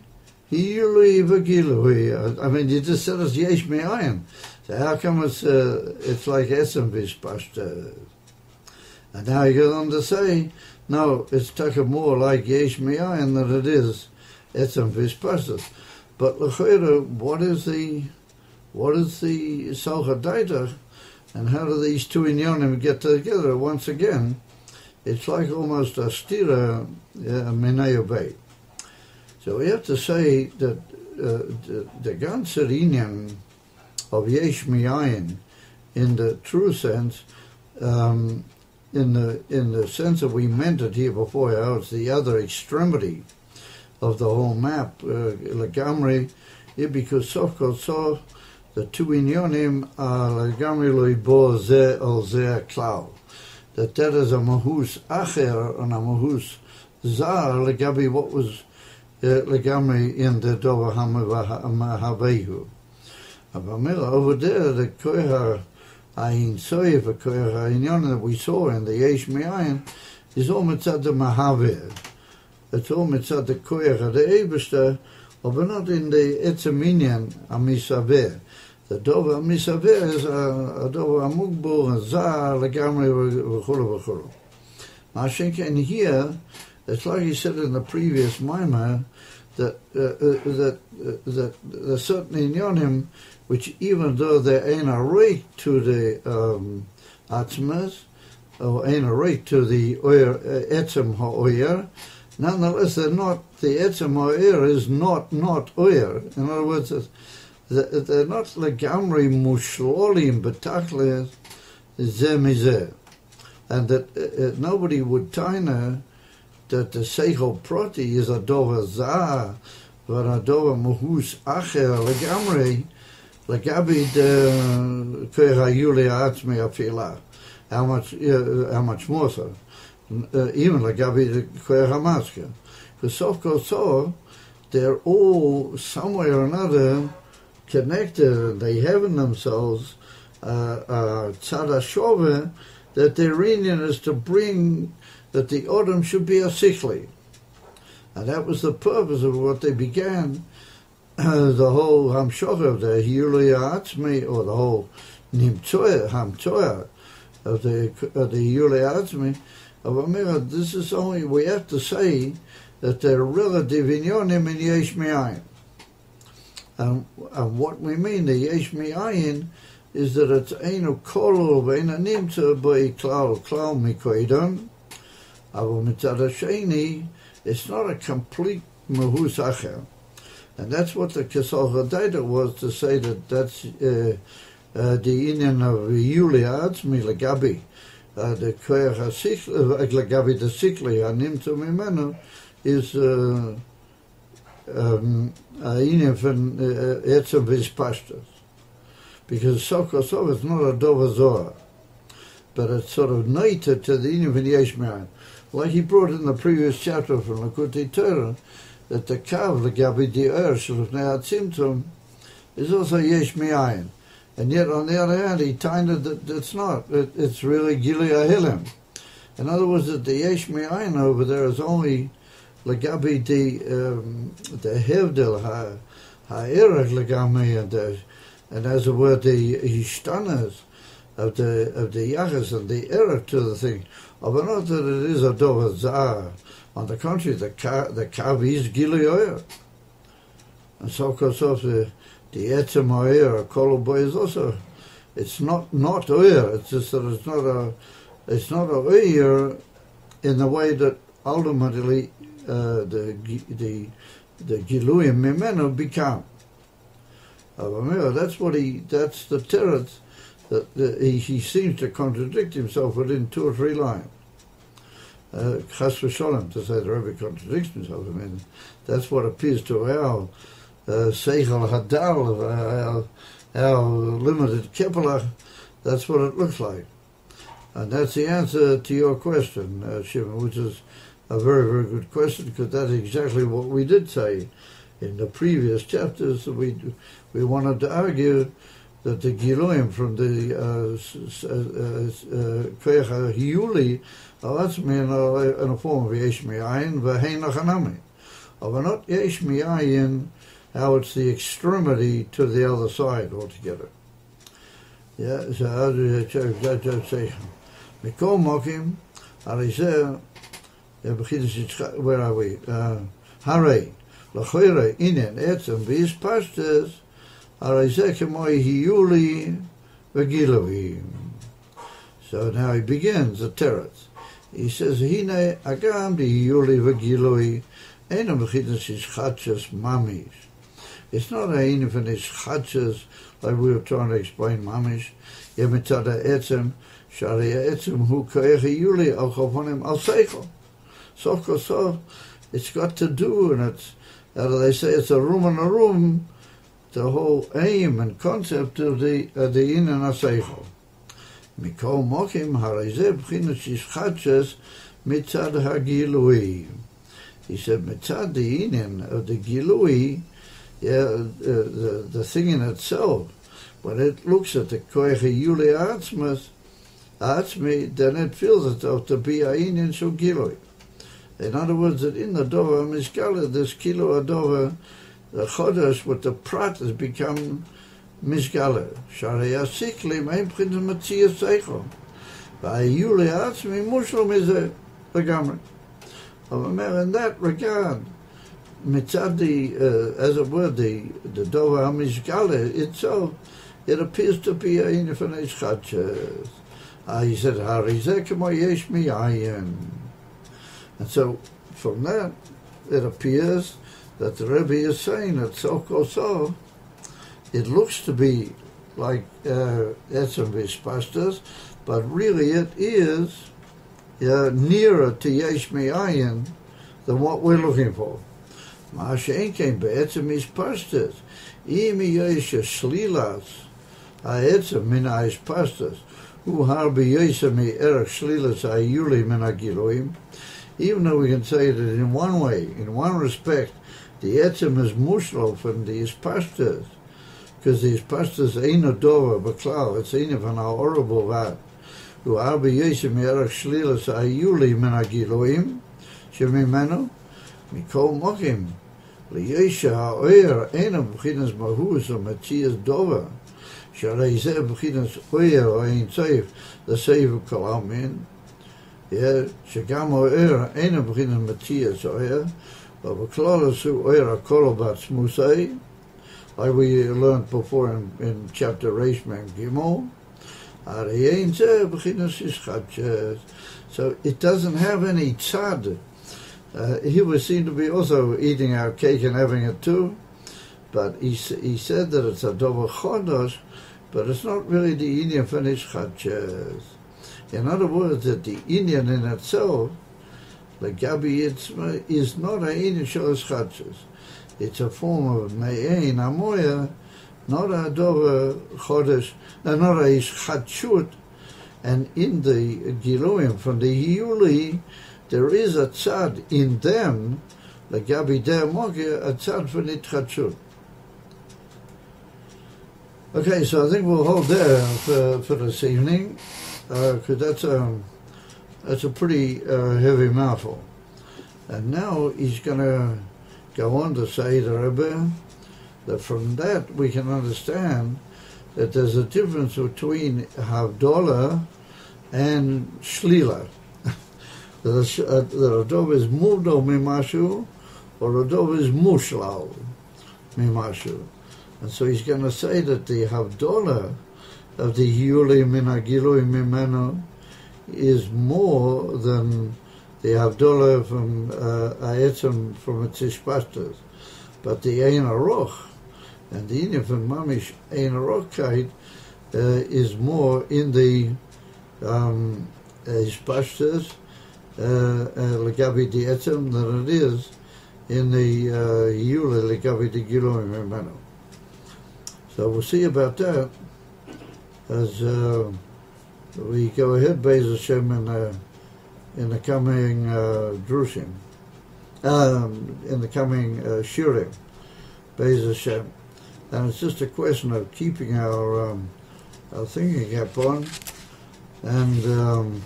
[SPEAKER 1] hiyului v'gilui. I mean, you just said it's yesh me'ayin. So how come it's like etzem vis pashtas? And now you go on to say, no, it's taken more like Yesh Mi'ayin than it is Etzem Vispastas. But l'chayra, what is the Socha Daitach, and how do these two inyanim get together? Once again, it's like almost a stira minei obey. So we have to say that the ganzer inyan of Yesh Mi'ayin, in the true sense, in the sense that we meant it here before, how it's the other extremity of the whole map, legamri, because sofkot so the two inyonim are legamri loibo ze al ze klal. That is a mahus acher and a mahus zar legabi what was legamri in the dover hamavehu. Over there, the koyha Ain Soyev Inyan that we saw in the Yesh Mi'ayin is all mitzad the Mahavir. it's all mitzad the koyach the Eibishter, but not in the etzeminian amisaver. The dover amisaver is a dover amugbur, a zar, legamri, v'chulu v'chulu. Mashenken here, it's like he said in the previous mimer, that the certain inyonim, which even though they ain't a rate to the atzmas, or ain't a rate to the oyer etzem ha'oyer, nonetheless they're not, the etzem ha'oyer is not oyer. In other words, they're not legamri mushlolim betachlis zeh mizeh. And that nobody would taina that the seichel proti is a dover zah, but a dover muhus acher legamri, legabi de koyachayuli atzmi afila. How much more so? Even legabi de koyachamaska. Because sof kol sof, they're all somewhere or another connected, and they have in themselves tzad shove, that their union is to bring that the autumn should be a sickly. And that was the purpose of what they began, the whole hamshoch of the Hiyuli Atzmi, or the whole hamtoya of the Hiyuli Atzmi. Of this is only, we have to say that they're relative inyonim in Yesh Mi'ayin. And what we mean, the Yesh Mi'ayin, is that it's einu kolu v'eina nimtza by klal mikoidon, aber mitzad hasheni, it's not a complete mahus acher. And that's what the Kesal Chadaita was, to say that that's the inyan of Yuli Atzmi legabi, the koyach hasikli, legabi the sikli, hanimtza mimenu, is a inyan from etzem v'ishpashtas. Because Sokosov is not a Dover Zohar, but it's sort of native to the Inyan of Yesh Mi'ayin. Like he brought in the previous chapter from Lakutei Torah, that the Kav, Legabi Di'er, Shalufnei HaTzimtzum, is also Yesh Mi'ayin. And yet, on the other hand, he timed that it's not. It's really Gilui HaHilem. In other words, that the Yesh Mi'ayin over there is only Legabi the Hevdel, Ha'erech Legami, and as it were, the ishtanas of the yachas and the error to the thing. But not that it is a dover zah. On the contrary, the kav is gilui oyer. And so, of course, the etzem oyer, or koloboy, is also, it's not oyer. It's just that it's not a oyer in the way that ultimately the giluyim mimenu become. That's the teretz that he seems to contradict himself within 2 or 3 lines. Chas v'sholem, to say the Rebbe contradicts himself. I mean, that's what appears to our seichel hadal, of our limited Kepler. That's what it looks like. And that's the answer to your question, Shimon, which is a very, very good question, because that's exactly what we did say in the previous chapters. We wanted to argue that the Giluim from the Koyach HaHiyuli are in a form of Yesh Mi'ayin v'hein Nachanami. But not Yesh Mi'ayin, how it's the extremity to the other side altogether. Yeah, so how do you say? Mikol Mokim, Arizeh, where are we? Harei, L'choire, Inen, Etzem, V'is Pashtes, Arizeh Kemoi Hiyuli, V'gilovi. So now he begins the teretz. He says, Hine agam di Hiyuli V'gilovi, Einam V'chidas Ischatches Mamish. It's not a Einam V'chidas like we were trying to explain Mamish. Yemitzada Etzem, Sharia Etzem, Hu Koyach Hiyuli, Al Chofonim Al Seichel. So, it's got to do, and it's, they say it's a room in a room, the whole aim and concept of the in and aseichel. Mikol mokim harizeh b'chinas ischatches mitzad hagilui. He said mitzad the inin of the gilui, the thing in itself. When it looks at the koyach yuli atzmi, then it feels itself to be a inin shel gilui. In other words, that in the Dover Mishgala, this Kilo Adova, the Chodesh with the Prat has become Mishgala. Sharei Asikli Mein Prinz Matziyas Seichel. Va'ayuli Atzmi Mushlo Mizeh Legamri. In that regard, mitzad as it were, the Dover HaMishgala itself, it appears to be a infinite chadches. He said, Harizeh k'mo yesh mi'ayin. And so, from that, it appears that the Rebbe is saying that so, it looks to be like Etzem V'Spastas, but really it is nearer to Yesh Mi'ayin than what we're looking for. Ma'ashein came be'etzem V'Spastas. Imi Yesh Shlilas, ha'etzem min ha'Spastas, hu har b'yesem mi'erech Shlilas ha'yuli min ha'giluim. Even though we can say that in one way, in one respect, the etzem is mushlo from the Spastas, because the Spastas ain't a dover b'klal, it's ain't of an horrible vat. Who are b'yesem mi'erech Shlilas ha'yuli min ha'giluim, shemimenu, mikol mokim. Liyesha ha'oyer eina b'chinas mahus o matzias dover, sharei zeh b'chinas oyer o ein tzeif, the seiv kol amin. שגם אוהר אינו בחינת מציאס אוהר, but בכלל עשו אוהר הכל בעצמוסי, like we learned before in chapter Reish Mem Gimel, הרי אין זה בחינת ישחטשס. So it doesn't have any tzad. He was seen to be also eating our cake and having it too, but he said that it's a dover chodosh, but it's not really the Indian for yishchadches. In other words, that the Indian in itself, like Gabi Yitzma, is not a Indian Sholas Chadshus. It's a form of Me'ein Amoya, not a Dover Chodesh, not a Chadshut. And in the Giluim, from the Yuli, there is a tzad in them, like Gabi Der Mogia, a tzad for Nit Chadshut. Okay, so I think we'll hold there for this evening. Because that's a pretty heavy mouthful. And now he's going to go on to say, the Rebbe, that from that we can understand that there's a difference between Havdalah and Shlila. The Radov is Muvdo Mimashu, or Radov is Mushlal Mimashu. And so he's going to say that the Havdalah of the Yuli min ha'gilui mimenu is more than the Havdalah from Ha'etzem from its Ishpastas. But the Ein Aroch, and the Indian from Mamish Ein Arochkeit, is more in the Ishpastas, Legabi the Etzem, than it is in the Yuli Legabi the Gilui mimenu. So we'll see about that as we go ahead, Beis Hashem, in the coming Drushim, in the coming Shiurim, Beis Hashem. And it's just a question of keeping our thinking cap on, and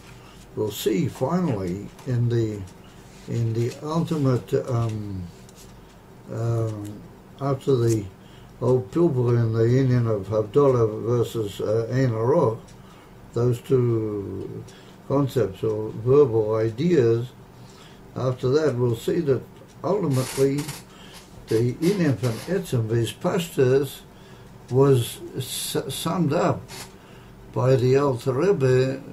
[SPEAKER 1] we'll see finally in the ultimate after the old Pilpul in the union of Havdalah versus Ein Aroch, those two concepts or verbal ideas. After that, we'll see that ultimately the union from Etzem V'Spastas was summed up by the Alter Rebbe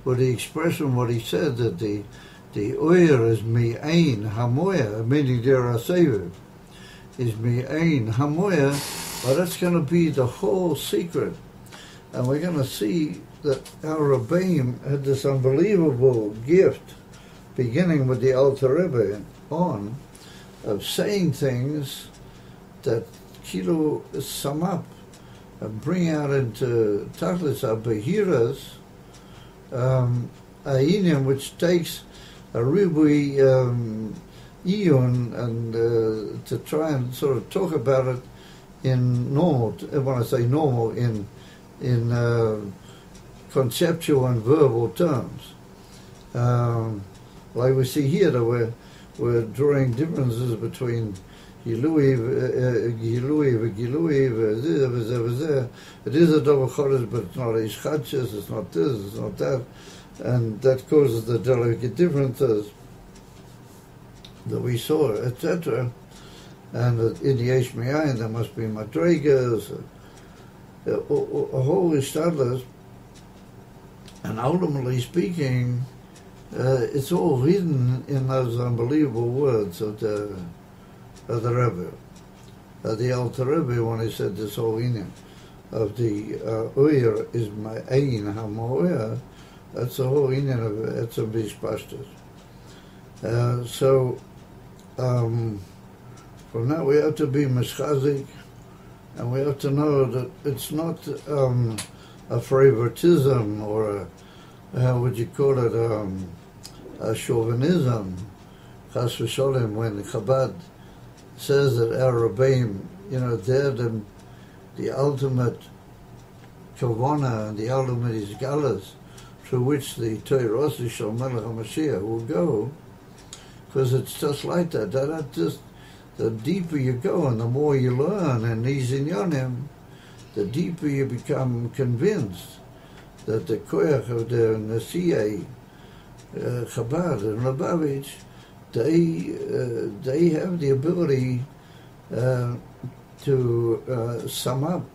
[SPEAKER 1] with the expression, what he said, that the Oyer is Mi'ain Hamoya, meaning there are savers, is Mi'ain Hamoya, but that's going to be the whole secret. And we're going to see that our Rebbeim had this unbelievable gift, beginning with the Alter Rebbe on, of saying things that Kilo sum up and bring out into Tachlis Abahiras, a union which takes a Ribui Iyun and to try and sort of talk about it in normal, when I say normal, in conceptual and verbal terms. Like we see here, that were drawing differences between Gilui, it is a double chodesh, but it's not Ish Chadshis, it's not this, it's not that, and that causes the delicate differences that we saw, etc. And in the Yesh Me'ayin there must be madrigas, a whole ishtadlus, and ultimately speaking, it's all hidden in those unbelievable words of the Rebbe. The Alter Rebbe, when he said this whole inyan of the Uyer is my Ain HaMo'er, that's the whole inyan of Etzem Bishpashtas. From that we have to be mischazik, and we have to know that it's not a favoritism or how would you call it, a chauvinism, chas v'sholem, when Chabad says that our Rebbeim, they're the ultimate kavana and the ultimate isgalas through which the Torah Shel Melech HaMashiach will go, because it's just like that. That just, the deeper you go and the more you learn in these inyanim, the deeper you become convinced that the koyach of the Nasiei, Chabad and Lubavitch, they have the ability to sum up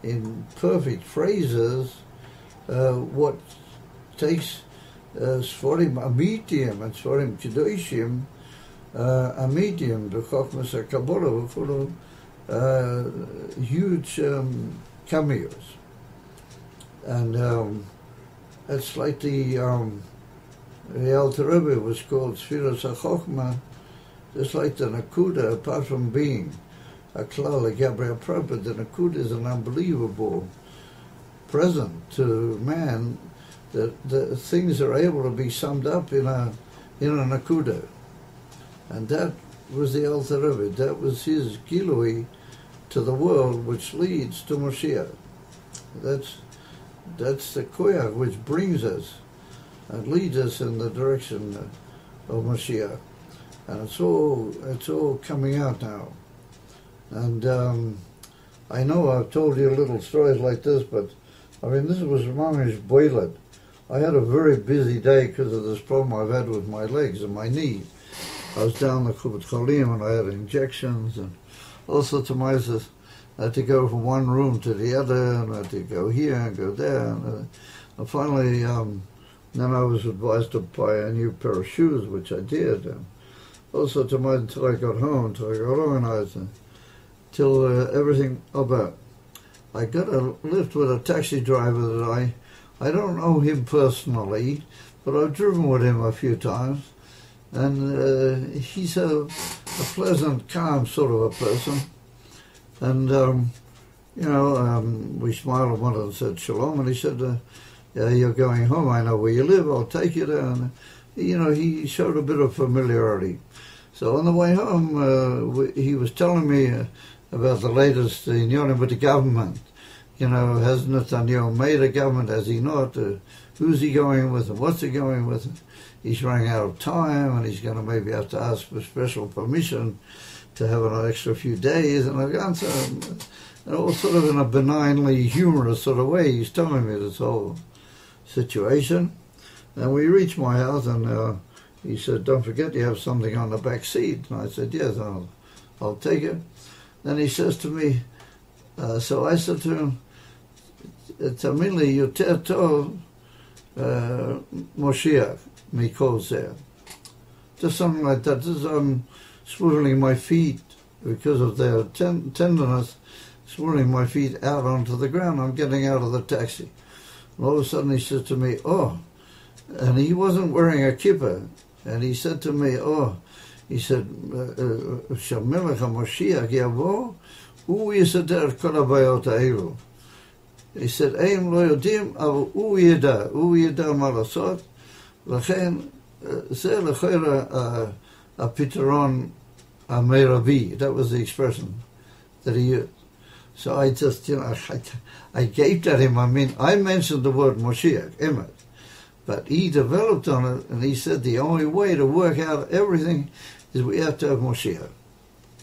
[SPEAKER 1] in perfect phrases what takes Sforim Amitim and Sforim Kedoshim Amitim, B'chokhmas HaKabbalah, huge cameos. And it's like the Alter Rebbe was called Sfiras HaChokhmah, just like the Nakuda, apart from being a klal, a Gabriel Prophet, the Nakuda is an unbelievable present to man, that the things are able to be summed up in a Nakuda. And that was the Alter Rebbe, that was his gilui to the world, which leads to Moshiach. That's the koyach which brings us and leads us in the direction of Moshiach. And it's all coming out now. And I know I've told you little stories like this, but I mean, this was mamish boilet. I had a very busy day because of this problem I've had with my legs and my knee. I was down the Kubot Cholim and I had injections and all sorts of mazes. I had to go from one room to the other, and I had to go here and go there. And finally, then I was advised to buy a new pair of shoes, which I did. And also until I got home, until I got organized, till everything about. I got a lift with a taxi driver that I don't know him personally, but I've driven with him a few times. And he's a pleasant, calm sort of a person. And, we smiled at one of them and said, Shalom, and he said, yeah, you're going home, I know where you live, I'll take you there. And, he showed a bit of familiarity. So on the way home, he was telling me about the latest inyanim with the government. Has Netanyahu made a government, has he not? Who's he going with and what's he going with? He's running out of time and he's going to maybe have to ask for special permission to have an extra few days. And I've answered him, all sort of in a benignly humorous sort of way. He's telling me this whole situation. And we reached my house and he said, don't forget you have something on the back seat. And I said, yes, I'll take it. Then he says to me, so I said to him, Tamili yoter tov Moshiach mikol zeh. Just something like that. Just swiveling my feet because of their tenderness, swiveling my feet out onto the ground. I'm getting out of the taxi. And all of a sudden he says to me, oh, and he wasn't wearing a kippah. And he said to me, he said, Shamelech HaMoshiach yavo, hu yisader kol habayot ha'elu. He said, Eim lo yodim, aval hu yeda ma lasot, לכן זה לכאורה הפתרון המרבי. That was the expression that he used. So I just, I gaped at him. I mean, I mentioned the word Moshiach, Emet, But he developed on it, and he said the only way to work out everything is we have to have Moshiach.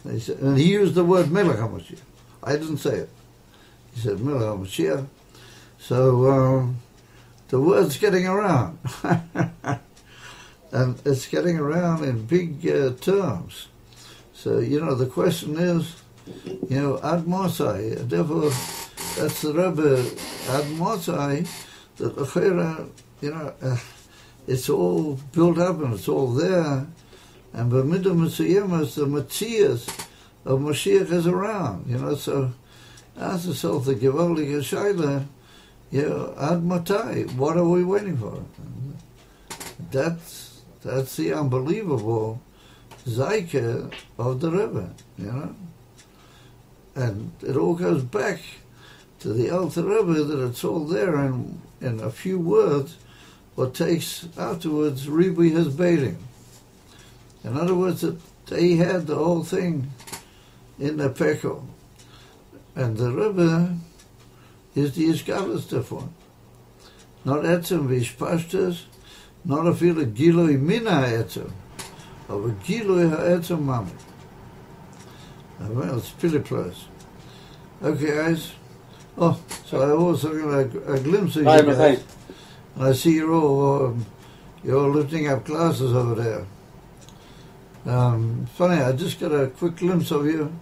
[SPEAKER 1] And he used the word Melech HaMoshiach. I didn't say it. He said Melech HaMoshiach. So the word's getting around. And it's getting around in big terms. So, the question is, Ad Mosai, therefore, that's the Rebbe, Ad Mosai, that the it's all built up and it's all there, and B'midah Mesuyemos, the Metzias of Mashiach is around, so ask yourself the Gewaldige Shaila, Ad Matai, what are we waiting for? That's the unbelievable Zaike of the Rebbe, And it all goes back to the Alter Rebbe that it's all there in a few words, what takes afterwards Ribi has baiting. In other words, that they had the whole thing in the pekel. And the Rebbe is the Iskalas therefore. Not Etzem Vishpashtas, not a feel of Giloi Mina Etzem, of a Giloi HaEtzem Mami. Well, it's pretty close. Okay, guys. Oh, so I also got a glimpse of you guys. And I see you're all lifting up glasses over there. Funny, I just got a quick glimpse of you,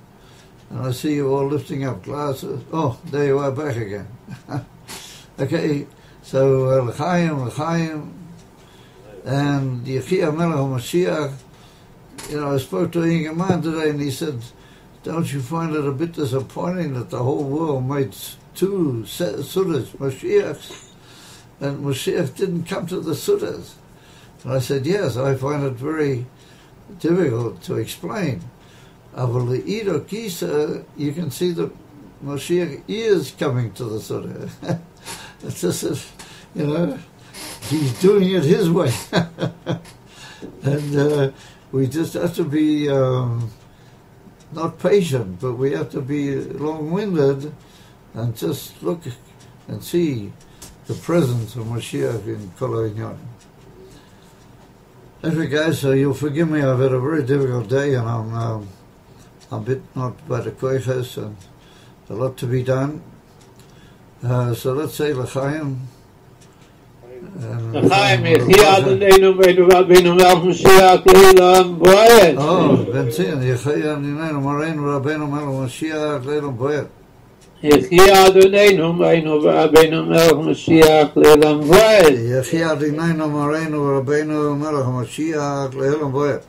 [SPEAKER 1] and I see you all lifting up glasses. Oh, there you are back again. Okay, so L'chaim, and Yechia Melech HaMashiach. I spoke to Ingeman today, and he said, don't you find it a bit disappointing that the whole world made two Sudas, Mashiachs, and Mashiach didn't come to the Sudas? And I said, yes, I find it very difficult to explain. Aval Ido Kisa, you can see that Mashiach is coming to the Suda. It's just that, he's doing it his way. And we just have to be not patient, but we have to be long-winded and just look and see the presence of Mashiach in Kol HaInyanim. Anyway, guys, so you'll forgive me, I've had a very difficult day, and I'm a bit not by the koiches, and a lot to be done. So let's say L'chaim.
[SPEAKER 4] L'chaim, Yechia Adonenu Meinu Rabbeinu Melech Mashiach Le'olam Bo'ed.
[SPEAKER 1] Oh, Benzin, Yechia Adonenu Moreinu Rabbeinu Melech Mashiach Le'olam Bo'ed.
[SPEAKER 4] Yechia Adonenu Meinu Rabbeinu Melech Mashiach Le'olam Bo'ed.
[SPEAKER 1] Yechia Adonenu Moreinu Rabbeinu Melech Mashiach Le'olam Bo'ed.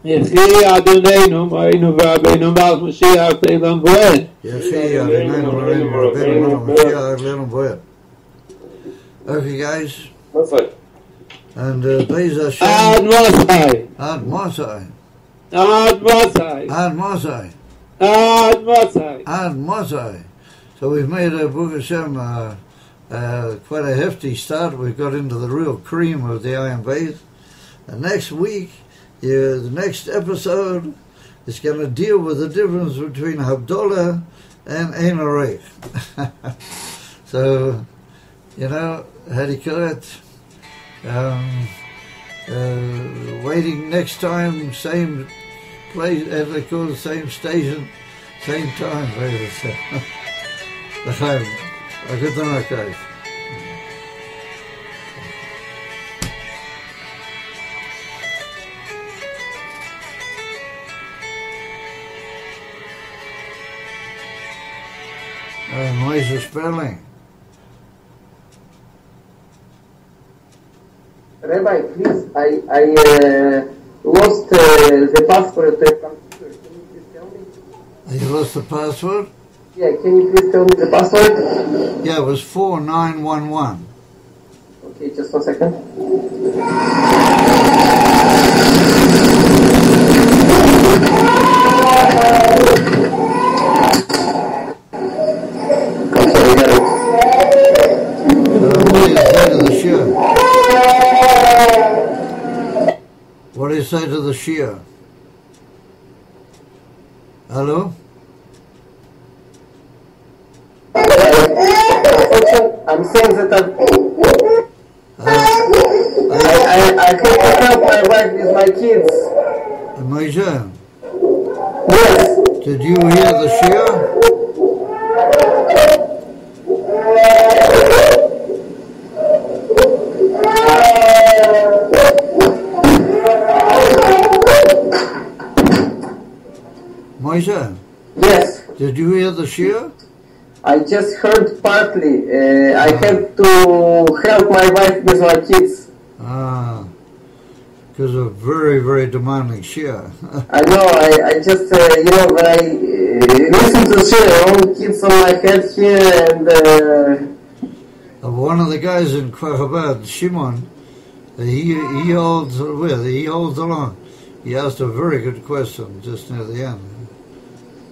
[SPEAKER 4] Yechia Adonenu Meinu Rabbeinu Melech Mashiach Le'olam Bo'ed.
[SPEAKER 1] Yechia Adonenu Moreinu Rabbeinu Melech Mashiach Le'olam Bo'ed. Okay, guys. And Beis Hashem.
[SPEAKER 4] Ad Mosai.
[SPEAKER 1] Ad Mosai.
[SPEAKER 4] Ad Mosai.
[SPEAKER 1] Ad Mosai.
[SPEAKER 4] Ad Mosai.
[SPEAKER 1] Ad Mosai. So we've made a Baruch Hashem quite a hefty start. We've got into the real cream of the Ain Beis. And next week, the next episode is going to deal with the difference between Havdalah and Ein Orech. So, how do you call it? Waiting next time, same place, as they call it, same station, same time. L'chaim. A good night, guys. Moise Sperling.
[SPEAKER 5] Rabbi, please, I lost the password to the computer. Can you please tell me?
[SPEAKER 1] You lost the password?
[SPEAKER 5] Yeah, can you please tell me the password?
[SPEAKER 1] Yeah, it was 4911.
[SPEAKER 5] Okay, just 1 second.
[SPEAKER 1] What do you say to the Shiur? Hello?
[SPEAKER 5] I'm saying that have to help my wife with my kids.
[SPEAKER 1] Moshe,
[SPEAKER 5] Yes.
[SPEAKER 1] did you hear the Shiur? Moshe,
[SPEAKER 5] Yes.
[SPEAKER 1] did you hear the Shiur?
[SPEAKER 5] I just heard partly. I have to help my wife with my kids.
[SPEAKER 1] Ah, because of very, very demanding Shiur.
[SPEAKER 5] I know. I just when I listen to share, all kids on my head here, and
[SPEAKER 1] One of the guys in Kwachabad, Shimon, he holds along. He asked a very good question just near the end,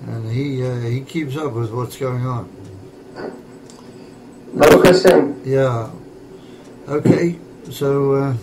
[SPEAKER 1] and he keeps up with what's going on.
[SPEAKER 5] Baruch Hashem.
[SPEAKER 1] Yeah. Okay. So.